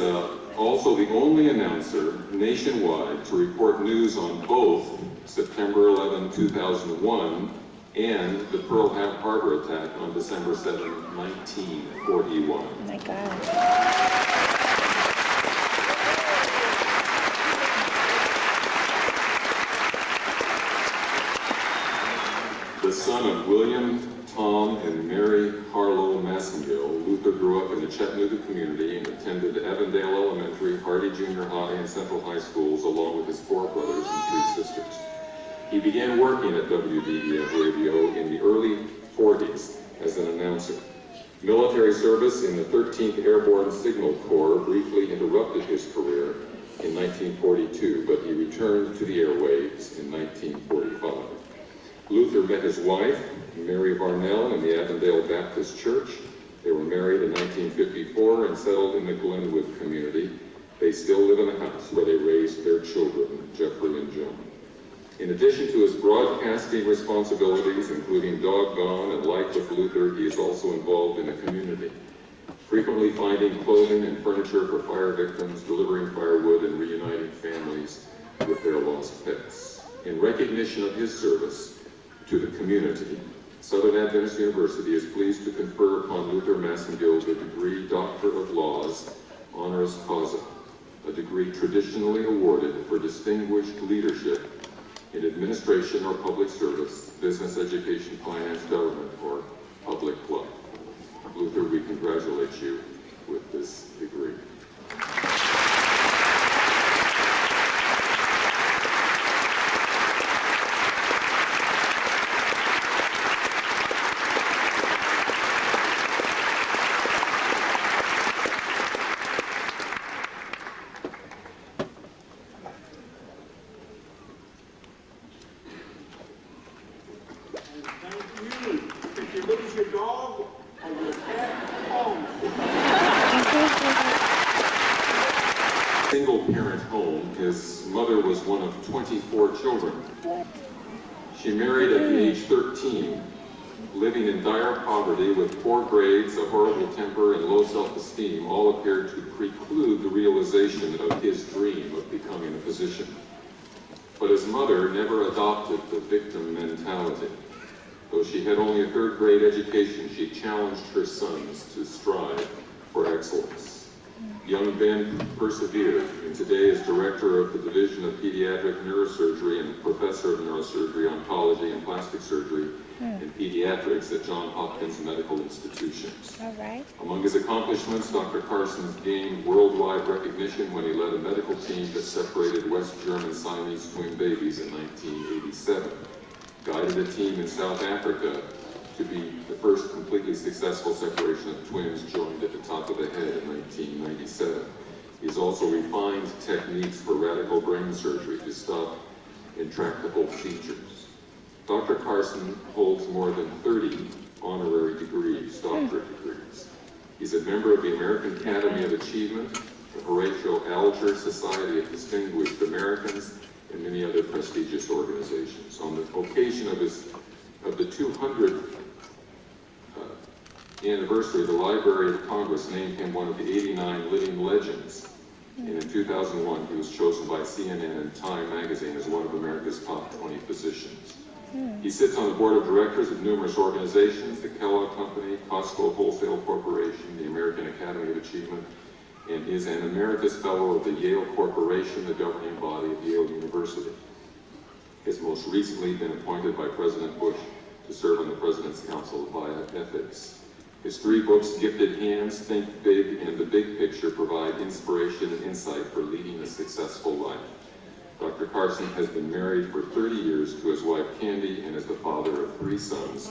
also the only announcer nationwide to report news on both September 11, 2001 and the Pearl Harbor attack on December 7, 1941. Oh my God. The son of William, Tom, and Mary Harlow Massengill, Luther grew up in the Chattanooga community and attended Avondale Elementary, Hardy Junior High, and Central High schools, along with his 4 brothers and 3 sisters. He began working at WDEF Radio in the early 40s as an announcer. Military service in the 13th Airborne Signal Corps briefly interrupted his career in 1942, but he returned to the airwaves in 1945. Luther met his wife, Mary Varnell, in the Avondale Baptist Church. They were married in 1954 and settled in the Glenwood community. They still live in the house where they raised their children, Jeffrey and Joan. In addition to his broadcasting responsibilities, including Doggone and Life with Luther, he is also involved in the community, frequently finding clothing and furniture for fire victims, delivering firewood, and reuniting families with their lost pets. In recognition of his service to the community, Southern Adventist University is pleased to confer upon Luther Massengill the degree Doctor of Laws, honoris causa, a degree traditionally awarded for distinguished leadership in administration or public service, business, education, finance, government, or public life. Luther, we congratulate you with this degree. Single-parent home. His mother was one of 24 children. She married at age 13, living in dire poverty with poor grades, a horrible temper, and low self-esteem. All appeared to preclude the realization of his dream of becoming a physician. But his mother never adopted the victim mentality. Though she had only a 3rd grade education, she challenged her sons to strive for excellence. Young Ben persevered, and today is director of the Division of Pediatric Neurosurgery and professor of neurosurgery, oncology, and plastic surgery and pediatrics at Johns Hopkins Medical Institutions. All right. Among his accomplishments, Dr. Carson gained worldwide recognition when he led a medical team that separated West German Siamese twin babies in 1987, guided a team in South Africa to be the first completely successful separation of twins joined at the top of the head in 1997. He's also refined techniques for radical brain surgery to stop intractable features. Dr. Carson holds more than 30 honorary degrees, doctorate degrees. He's a member of the American Academy of Achievement, the Horatio Alger Society of Distinguished Americans, and many other prestigious organizations. On the occasion of the 200th anniversary, the Library of Congress named him one of the 89 living legends. And in 2001, he was chosen by CNN and Time magazine as one of America's top 20 physicians. He sits on the board of directors of numerous organizations, the Kellogg Company, Costco Wholesale Corporation, the American Academy of Achievement, and is an Emeritus Fellow of the Yale Corporation, the governing body of Yale University. He has most recently been appointed by President Bush to serve on the President's Council of Bioethics. His 3 books, Gifted Hands, Think Big, and The Big Picture, provide inspiration and insight for leading a successful life. Dr. Carson has been married for 30 years to his wife Candy and is the father of 3 sons.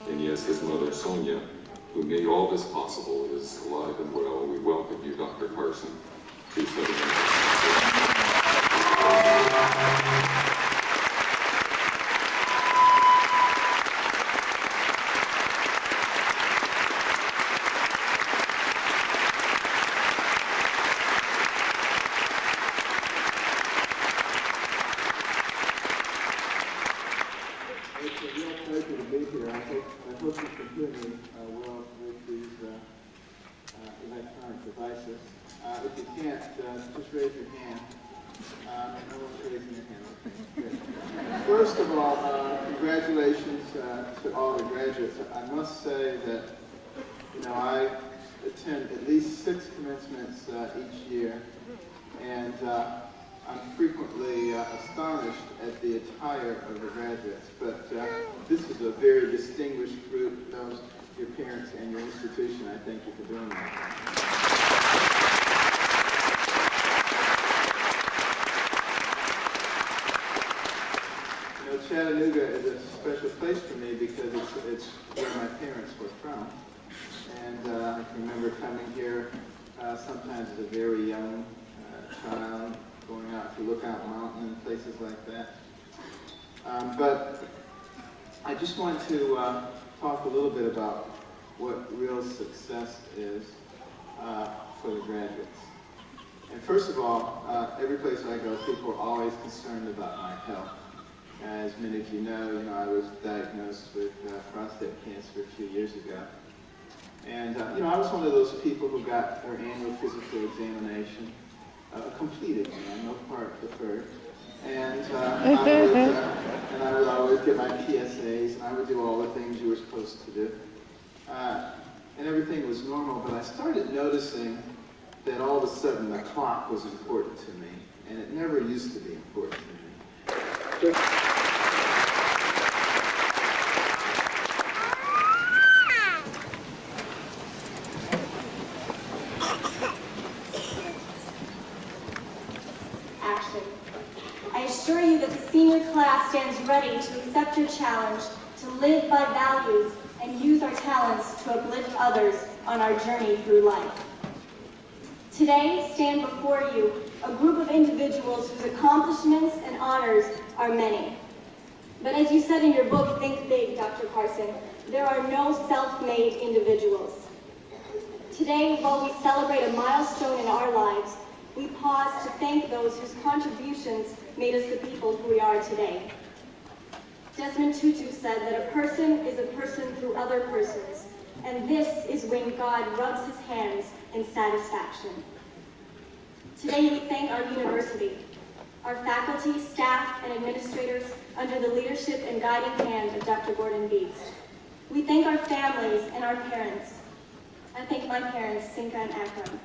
And yes, his mother Sonia, who made all this possible, is alive and well. We welcome you, Dr. Carson, to Southern Adventist. It's a real pleasure to be here. I hope you can hear me well with these electronic devices. If you can't, just raise your hand. No one's raising their hand. Okay, good. First of all, congratulations to all the graduates. I must say that, I attend at least 6 commencements each year, and I'm frequently astonished at the attire of the graduates, but this is a very distinguished group. Those, your parents and your institution, I thank you for doing that. Chattanooga is a special place for me because it's where my parents were from, and I can remember coming here sometimes as a very young child, going out to Lookout Mountain and places like that. But I just want to talk a little bit about what real success is for the graduates. And first of all, every place I go, people are always concerned about my health. As many of you know, I was diagnosed with prostate cancer a few years ago. And, I was one of those people who got their annual physical examination completed, no part deferred. And I would always get my PSAs, and I would do all the things you were supposed to do. And everything was normal, but I started noticing that all of a sudden the clock was important to me, and it never used to be important to me. I assure you that the senior class stands ready to accept your challenge to live by values and use our talents to uplift others on our journey through life. Today stand before you a group of individuals whose accomplishments and honors are many. But as you said in your book, Think Big, Dr. Carson, there are no self-made individuals. Today, while we celebrate a milestone in our lives, we pause to thank those whose contributions made us the people who we are today. Desmond Tutu said that a person is a person through other persons, and this is when God rubs his hands in satisfaction. Today we thank our university, our faculty, staff, and administrators under the leadership and guiding hand of Dr. Gordon Beats. We thank our families and our parents. I thank my parents, Sinka and Akram.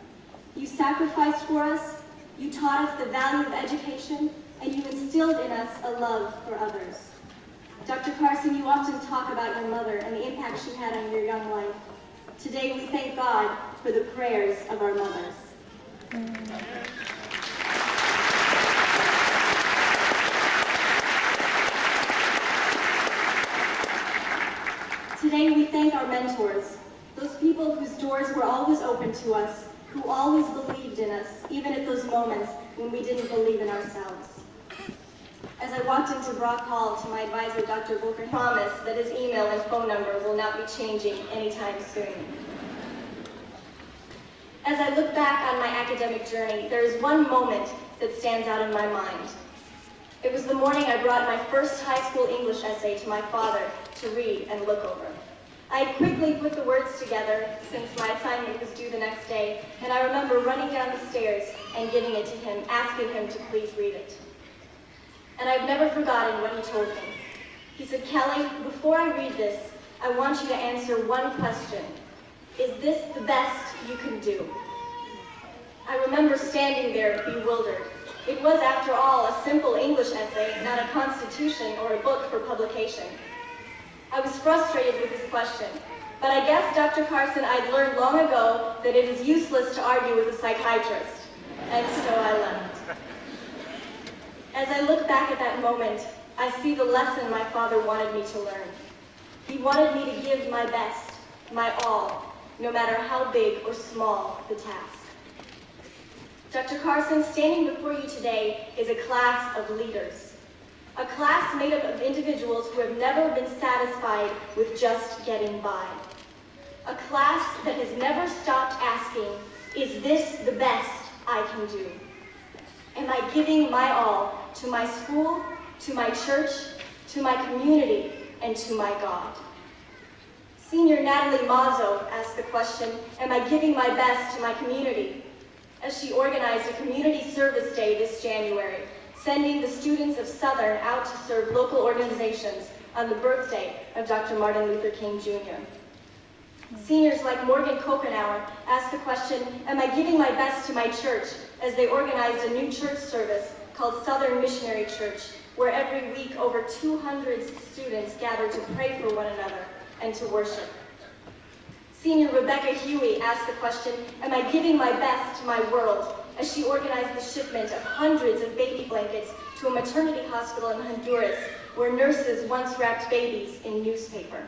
You sacrificed for us, you taught us the value of education, and you instilled in us a love for others. Dr. Carson, you often talk about your mother and the impact she had on your young life. Today we thank God for the prayers of our mothers. Today we thank our mentors, those people whose doors were always open to us, who always believed in us, even at those moments when we didn't believe in ourselves. As I walked into Brock Hall to my advisor, Dr. Booker, promised that his email and phone number will not be changing anytime soon. As I look back on my academic journey, there is one moment that stands out in my mind. It was the morning I brought my first high school English essay to my father to read and look over. I had quickly put the words together since my assignment was due the next day, and I remember running down the stairs and giving it to him, asking him to please read it. And I've never forgotten what he told me. He said, "Kelly, before I read this, I want you to answer one question. Is this the best you can do?" I remember standing there bewildered. It was, after all, a simple English essay, not a constitution or a book for publication. I was frustrated with this question, but I guess, Dr. Carson, I'd learned long ago that it is useless to argue with a psychiatrist, and so I left. As I look back at that moment, I see the lesson my father wanted me to learn. He wanted me to give my best, my all, no matter how big or small the task. Dr. Carson, standing before you today is a class of leaders. A class made up of individuals who have never been satisfied with just getting by. A class that has never stopped asking, is this the best I can do? Am I giving my all to my school, to my church, to my community, and to my God? Senior Natalie Mazzo asked the question, am I giving my best to my community? As she organized a community service day this January, sending the students of Southern out to serve local organizations on the birthday of Dr. Martin Luther King Jr. Seniors like Morgan Kokenauer asked the question, am I giving my best to my church, as they organized a new church service called Southern Missionary Church, where every week over 200 students gather to pray for one another and to worship. Senior Rebecca Huey asked the question, am I giving my best to my world, as she organized the shipment of hundreds of baby blankets to a maternity hospital in Honduras, where nurses once wrapped babies in newspaper.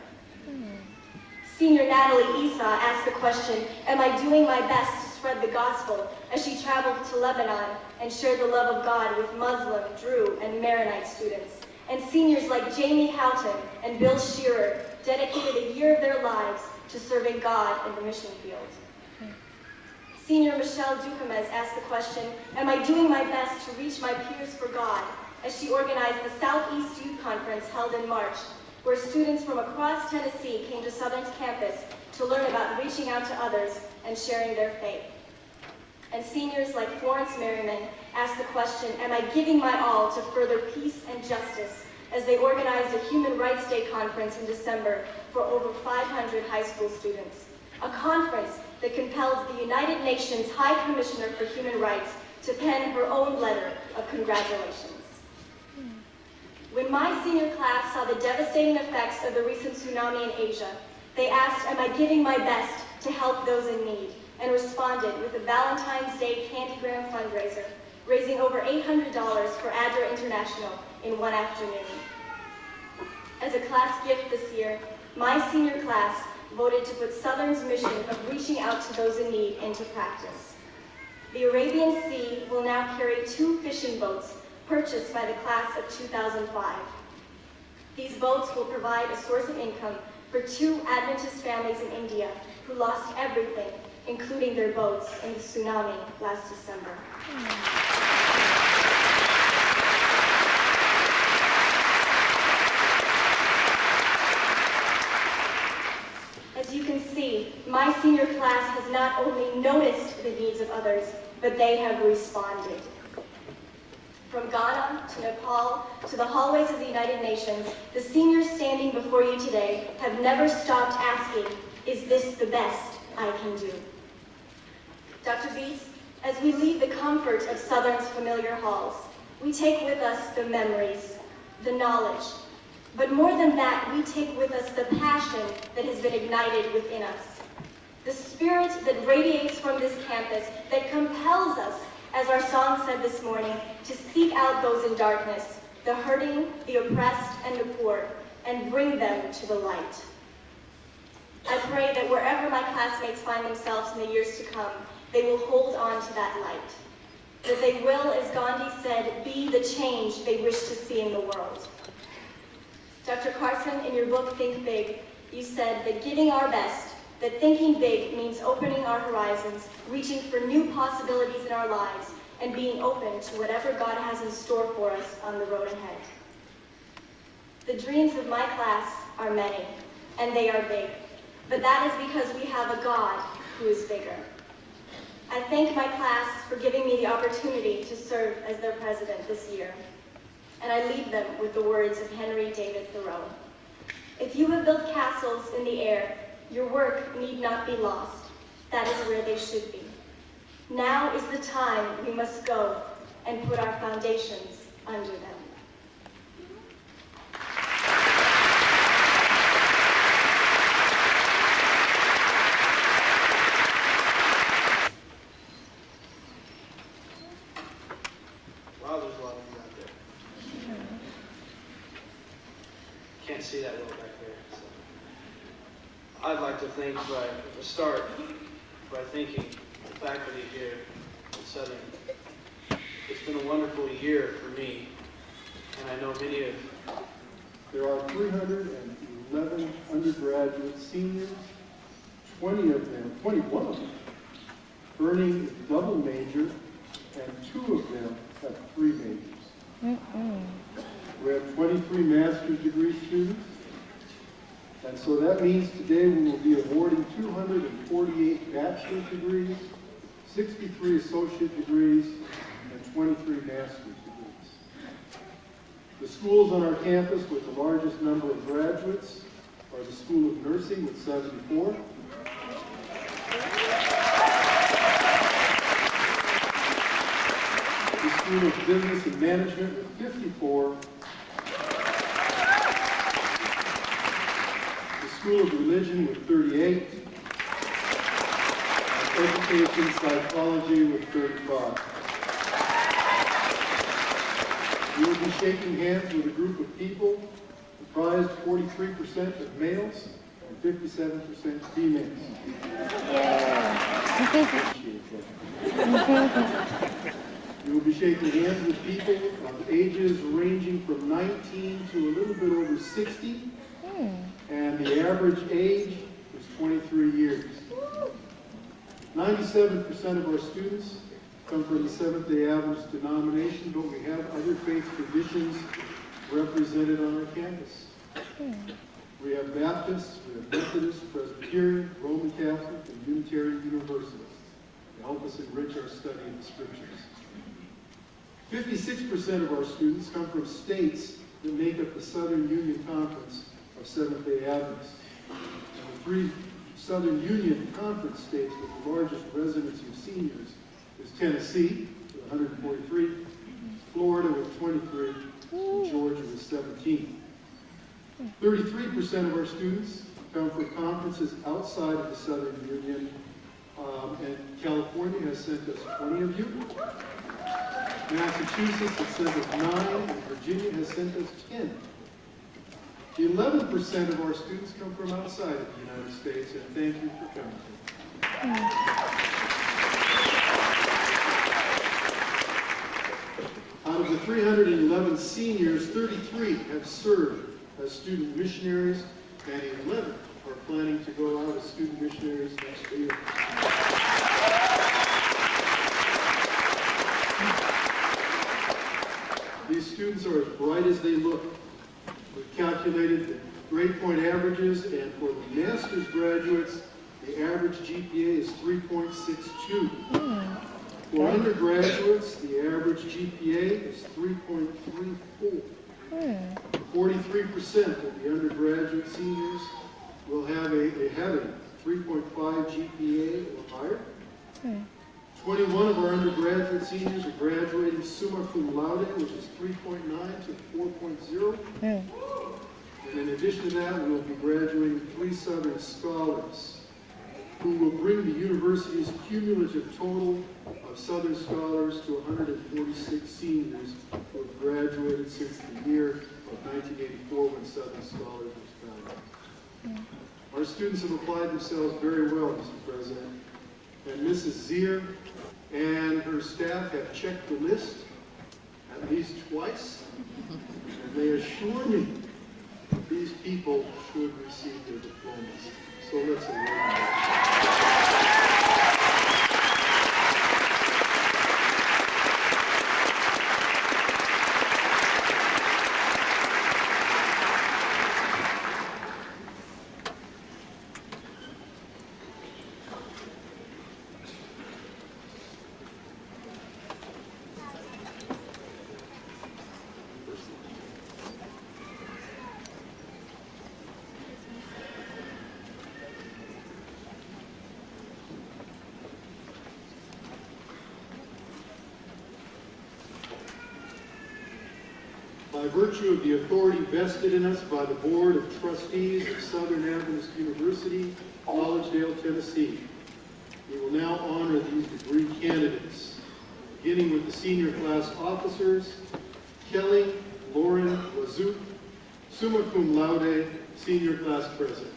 Senior Natalie Issa asked the question, am I doing my best to spread the gospel, as she traveled to Lebanon and shared the love of God with Muslim, Druze, and Maronite students. And seniors like Jamie Houghton and Bill Shearer dedicated a year of their lives to serving God in the mission field. Senior Michelle Ducames asked the question, am I doing my best to reach my peers for God, as she organized the Southeast Youth Conference held in March, where students from across Tennessee came to Southern's campus to learn about reaching out to others and sharing their faith. And seniors like Florence Merriman asked the question, am I giving my all to further peace and justice, as they organized a Human Rights Day conference in December for over 500 high school students. A conference that compelled the United Nations High Commissioner for Human Rights to pen her own letter of congratulations. When my senior class saw the devastating effects of the recent tsunami in Asia, they asked, am I giving my best to help those in need, and responded with a Valentine's Day Candygram fundraiser, raising over $800 for ADRA International in one afternoon. As a class gift this year, my senior class voted to put Southern's mission of reaching out to those in need into practice. The Arabian Sea will now carry 2 fishing boats purchased by the class of 2005. These boats will provide a source of income for 2 Adventist families in India who lost everything, including their boats, in the tsunami last December. As you can see, my senior class has not only noticed the needs of others, but they have responded. From Ghana to Nepal to the hallways of the United Nations, the seniors standing before you today have never stopped asking, is this the best I can do? Dr. Beats, as we leave the comfort of Southern's familiar halls, we take with us the memories, the knowledge, but more than that, we take with us the passion that has been ignited within us. The spirit that radiates from this campus, that compels us, as our song said this morning, to seek out those in darkness, the hurting, the oppressed, and the poor, and bring them to the light. I pray that wherever my classmates find themselves in the years to come, they will hold on to that light. That they will, as Gandhi said, be the change they wish to see in the world. Dr. Carson, in your book, Think Big, you said that giving our best, that thinking big means opening our horizons, reaching for new possibilities in our lives, and being open to whatever God has in store for us on the road ahead. The dreams of my class are many, and they are big, but that is because we have a God who is bigger. I thank my class for giving me the opportunity to serve as their president this year, and I leave them with the words of Henry David Thoreau. If you have built castles in the air, your work need not be lost. That is where they should be. Now is the time we must go and put our foundations under them. Wow, there's a lot of you out there. Can't see that well back there. So. I'd like to start by thanking the faculty here at Southern. It's been a wonderful year for me, and I know many of you. There are 311 undergraduate seniors, 21 of them earning a double major, and 2 of them have 3 majors. We have 23 master's degree students, and so that means today we will be awarding 248 bachelor's degrees, 63 associate degrees, and 23 master's degrees. The schools on our campus with the largest number of graduates are the School of Nursing with 74, the School of Business and Management with 54, the School of Religion with 38, and Education Psychology with 35. We will be shaking hands with a group of people comprised 43% of males and 57% females. We will be shaking hands with people of ages ranging from 19 to a little bit over 60, and the average age is 23 years. 97% of our students come from the Seventh-day Adventist denomination, but we have other faith traditions represented on our campus. We have Baptists, we have Methodists, Presbyterian, Roman Catholic, and Unitarian Universalists to help us enrich our study of the Scriptures. 56% of our students come from states that make up the Southern Union Conference of Seventh-day Adventists. And the 3 Southern Union Conference states with the largest residency of seniors is Tennessee with 143, Florida with 23, and Georgia with 17. 33% of our students come from conferences outside of the Southern Union, and California has sent us 20 of you. Massachusetts has sent us 9, and Virginia has sent us 10. 11% of our students come from outside of the United States, and thank you for coming. Out of the 311 seniors, 33 have served as student missionaries, and 11 are planning to go out as student missionaries next year. These students are as bright as they look. We've calculated the grade point averages, and for the master's graduates, the average GPA is 3.62. For undergraduates, the average GPA is 3.34. 43% of the undergraduate seniors will have a 3.5 GPA or higher. 21 of our undergraduate seniors are graduating summa cum laude, which is 3.9 to 4.0. And in addition to that, we'll be graduating 3 Southern Scholars, who will bring the university's cumulative total of Southern Scholars to 146 seniors who have graduated since the year of 1984 when Southern Scholars was founded. Our students have applied themselves very well, Mr. President, and Mrs. Zier and her staff have checked the list at least twice, and they assure me that these people should receive their diplomas. So let's award them. by virtue of the authority vested in us by the Board of Trustees of Southern Adventist University, Collegedale, Tennessee, we will now honor these degree candidates, beginning with the senior class officers, Kelly Lauren Lazouk, summa cum laude, senior class president.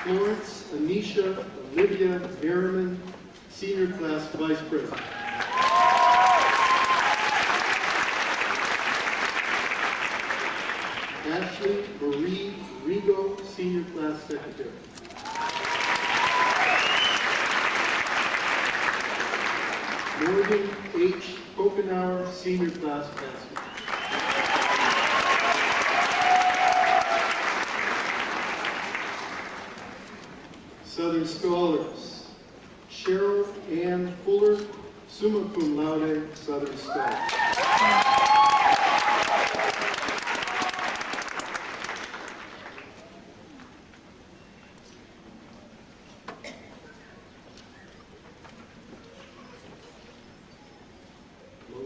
Florence Anisha Olivia Merriman, senior class vice president. Ashley Marie Rigo, senior class secretary. Morgan H. Kokenauer, senior class pastor. Southern Scholars, Cheryl Ann Fuller, summa cum laude, Southern Scholar.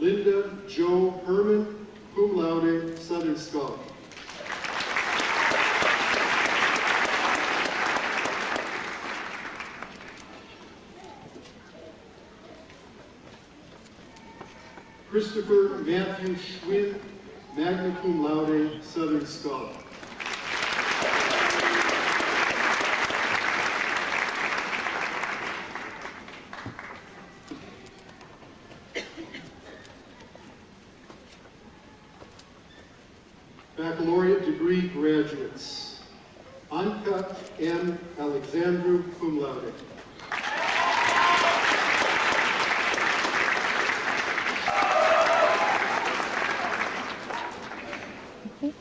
Melinda Jo Herman, cum laude, Southern Scholar. Christopher Matthew Schwinn, magna cum laude, Southern Scholar. Baccalaureate degree graduates. Anka M. Alexandru, cum laude.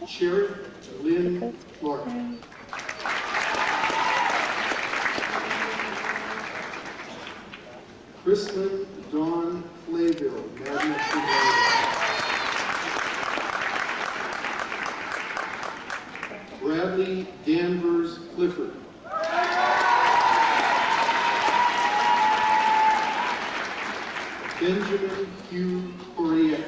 Sherry Lynn Clark. Chrislyn Dawn Flayville, magna cum laude. Bradley Danvers Clifford. Benjamin Hugh Correa.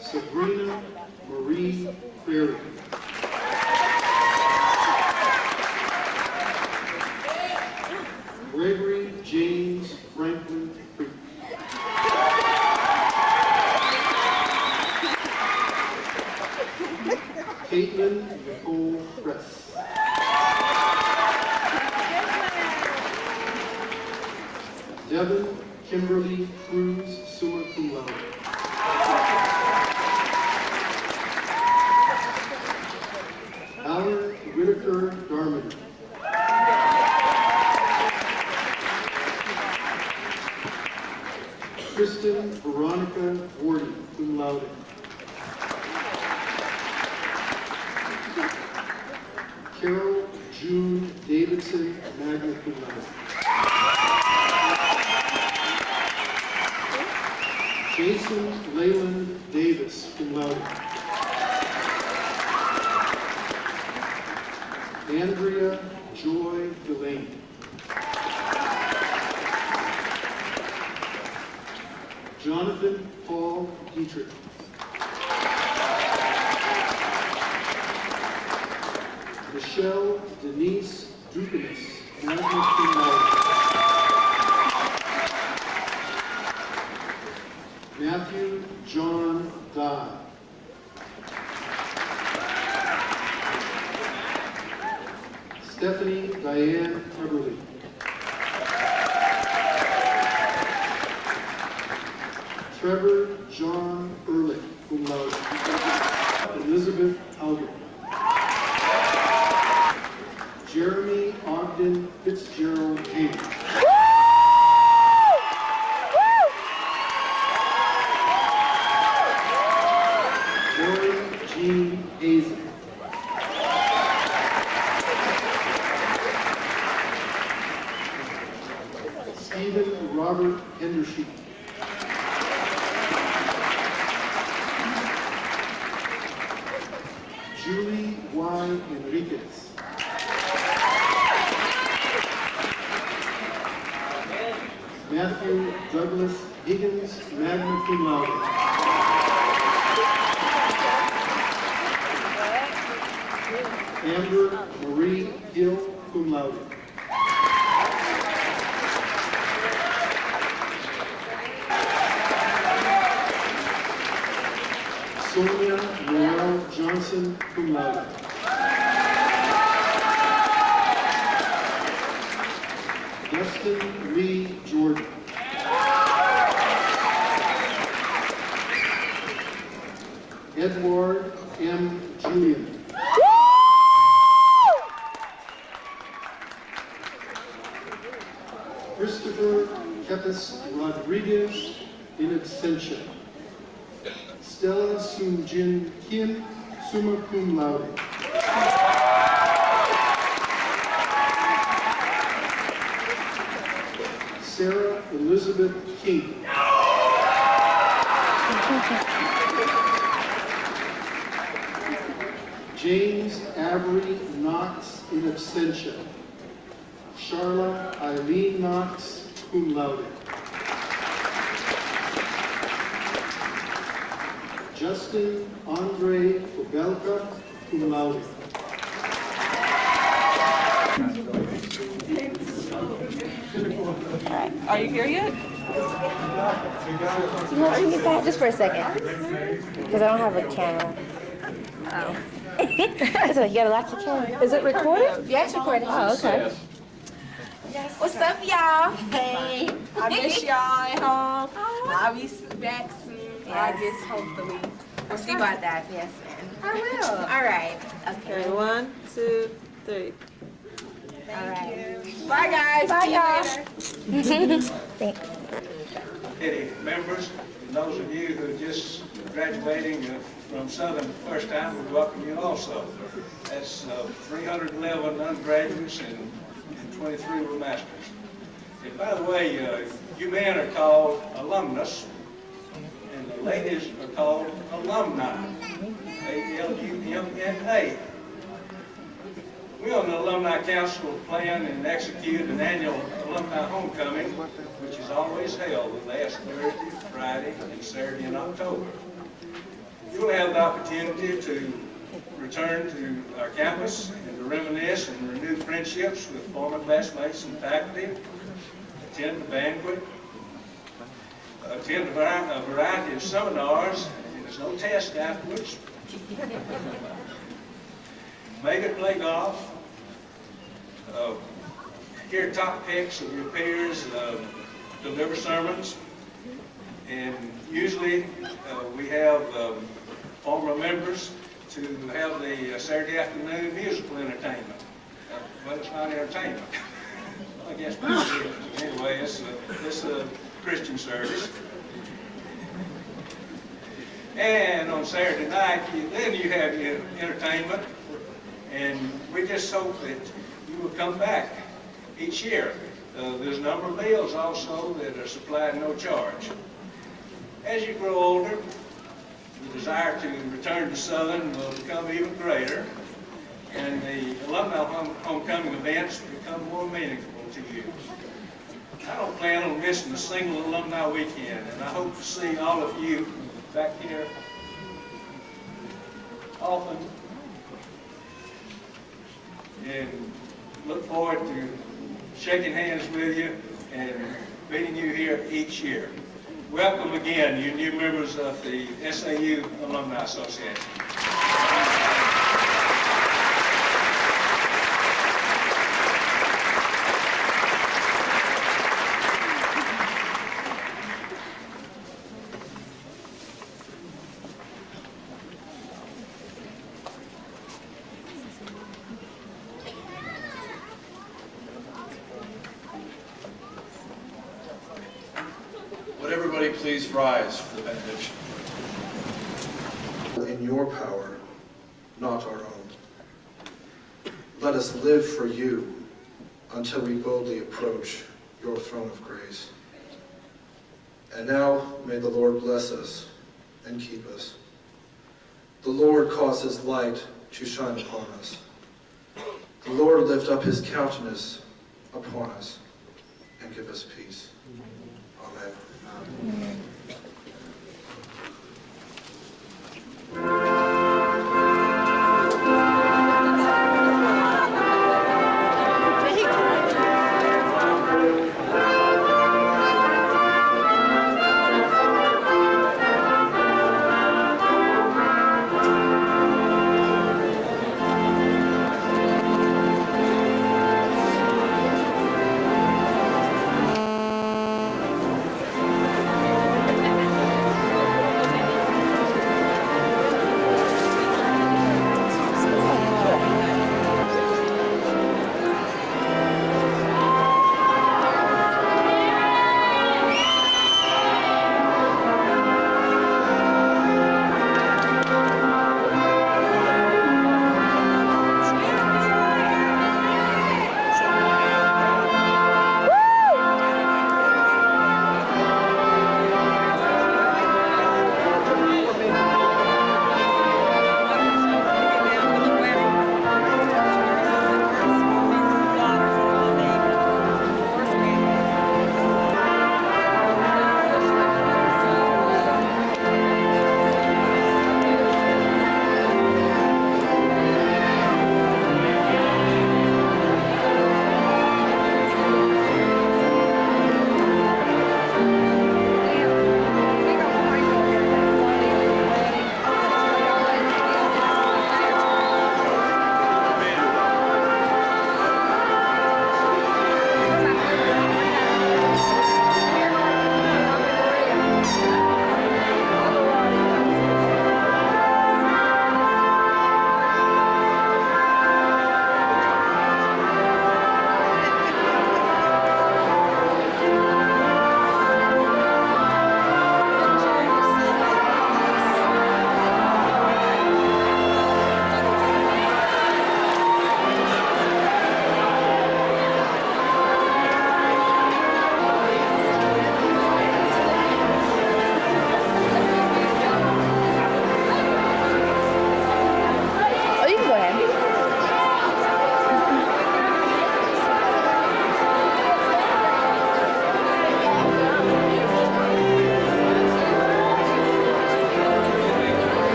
Sabrina Marie Ferry. Gregory James Franklin Creek. Caitlin Nicole Press. Devin Kimberly Cruz, summa cum laude. Alan Whitaker Darman. Kristen Veronica Wardy, cum laude. Carol June Davidson, magna cum laude. Jason Leyland Davis, cum laude. Andrea Joy Delaney. Jonathan Paul Dietrich. Michelle Denise Dukanis, magna cum laude. Matthew John Dodd. Stephanie Diane Eberly. Trevor John Ehrlich, cum laude. Elizabeth Haugen. Jeremy Ogden Fitzgerald James. Lori Jean Hazen. Stephen Robert Henderson. Julie Y. Enriquez. Higgins, magna cum laude. Amber Marie Hill, cum laude. Sonia Noel Johnson, cum laude. Dustin Lee Jordan. Edward M. Julian. Christopher Kepis Rodriguez, in absentia. Stella Soon-Jin Kim, summa cum laude. Sarah Elizabeth King. James Avery Knox, in absentia. Charla Eileen Knox, cum laude. Justin Andre Pobelka, cum laude. Are you here yet? You want to get that just for a second? Because I don't have a camera. Oh. So you got a lot to camera. Is it recorded? Yeah, it's recorded. Oh, okay. Yes. What's up, y'all? Hey, I miss y'all at home. I'll be back soon. Yes. I guess hopefully. We'll see about that. Yes, ma'am. I will. All right. Okay. Okay, 1, 2, 3. All right. Bye, guys. Bye, See you y'all. later. Thanks. Committee members, and those of you who are just graduating from Southern the first time, we welcome you also. That's 311 undergraduates and 23 were masters. And by the way, you men are called alumnus, and the ladies are called alumni. A-L-U-M-N-A. We on the Alumni Council plan and execute an annual alumni homecoming, which is always held the last Thursday, Friday, and Saturday in October. You will have the opportunity to return to our campus and to reminisce and renew friendships with former classmates and faculty, attend the banquet, attend a variety of seminars, and there's no test afterwards. Maybe play golf, hear top picks of your peers, deliver sermons, and usually we have former members to have the Saturday afternoon musical entertainment. But it's not entertainment. I guess anyway, it's a Christian service. And on Saturday night, then you have your entertainment. And we just hope that you will come back each year. There's a number of meals also that are supplied no charge. As you grow older, the desire to return to Southern will become even greater, and the alumni homecoming events become more meaningful to you. I don't plan on missing a single alumni weekend, and I hope to see all of you back here often, and look forward to shaking hands with you and meeting you here each year. Welcome again, you new members of the SAU Alumni Association. Would everybody please rise for the benediction? In your power, not our own. Let us live for you until we boldly approach your throne of grace. And now may the Lord bless us and keep us. The Lord cause his light to shine upon us. The Lord lift up his countenance upon us and give us peace. Amen.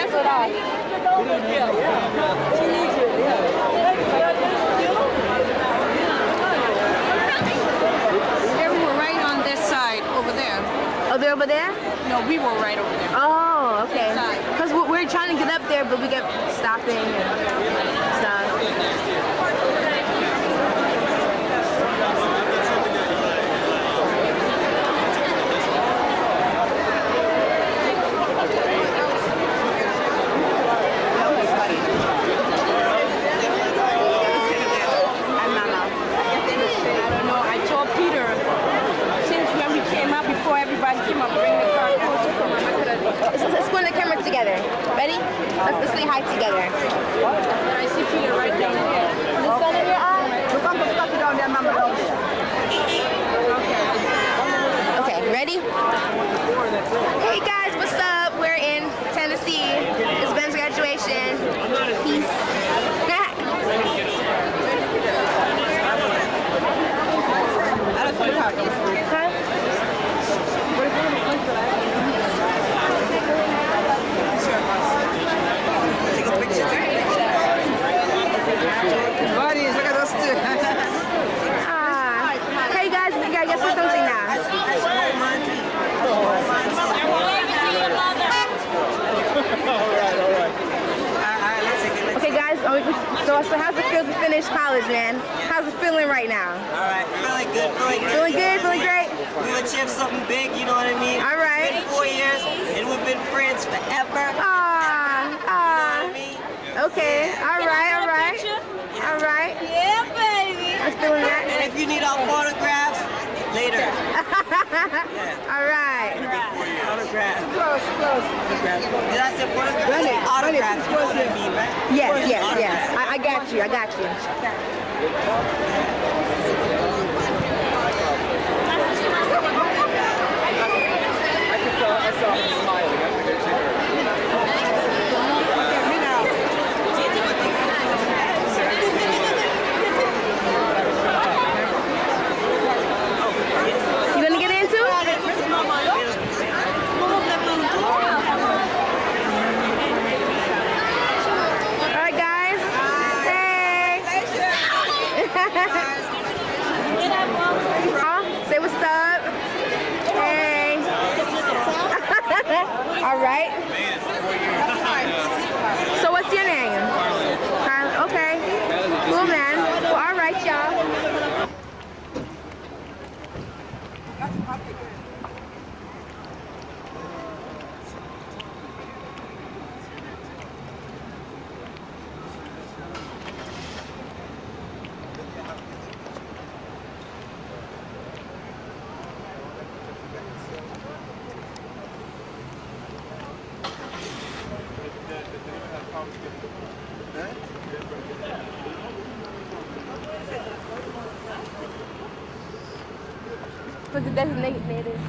cancel it off. She needs it, Yeah, we were right on this side over there. Oh, they're over there? No, we were right over there. Oh, okay. Because we're trying to get up there, but we kept stopping and stuff. Let's go in the camera together. Ready? Let's say hi together. I see Peter right down there. Is the sun in your eye? Okay, ready? Hey guys, what's up? We're in Tennessee. It's Ben's graduation. Peace. Buddies, look at us two. Hey guys, we gotta get something now. Okay guys, so how's it feel to finish college, man? How's it feeling right now? Alright, feeling good, feeling good. Feeling good, feeling great? We achieved something big, you know what I mean? Alright. It's been 4 years, and we've been friends forever. You know what I mean? Okay, alright. Alright. Yeah, baby. I'm feeling that. And if you need our photographs, later. Alright. Autographs. Close. Did I say photographs? Autographs, you know what I mean, right? Yes. I got you. I saw him smiling. I think I should You gonna get into it? Alright guys. Hey. Say what's up. Hey. Alright. So what's your name? Carla. Okay. Cool man. Well, alright y'all. For the designated.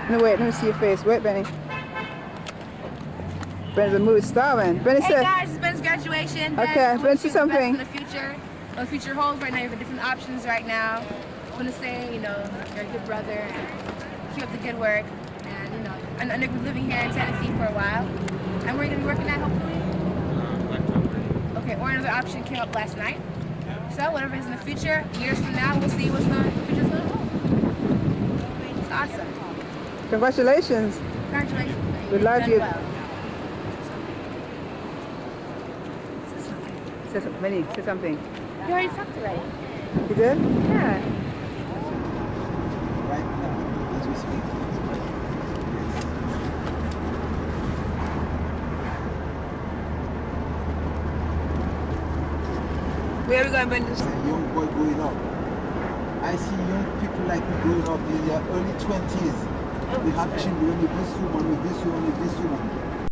No, wait, let me see your face. Wait, Benny. Ben's a movie star, man. Benny Hey said. guys, it's Ben's graduation. Okay, Ben, say something. For the future. What the future holds right now, you have different options right now. I want to say, you're a good brother and keep up the good work. And, I know you've been living here in Tennessee for a while. And where are you going to be working at, hopefully? Okay, or another option came up last night. So, whatever is in the future, years from now, we'll see what's the future's going to hold. It's awesome. Congratulations. Congratulations. We love you. Well. Say something. Benny, say something. You already talked already. You did? Yeah. Right now, as we speak. Where are we going, Benny? As a young boy growing up, I see young people like me growing up in their early 20s. We have children with this woman, with this woman, with this woman.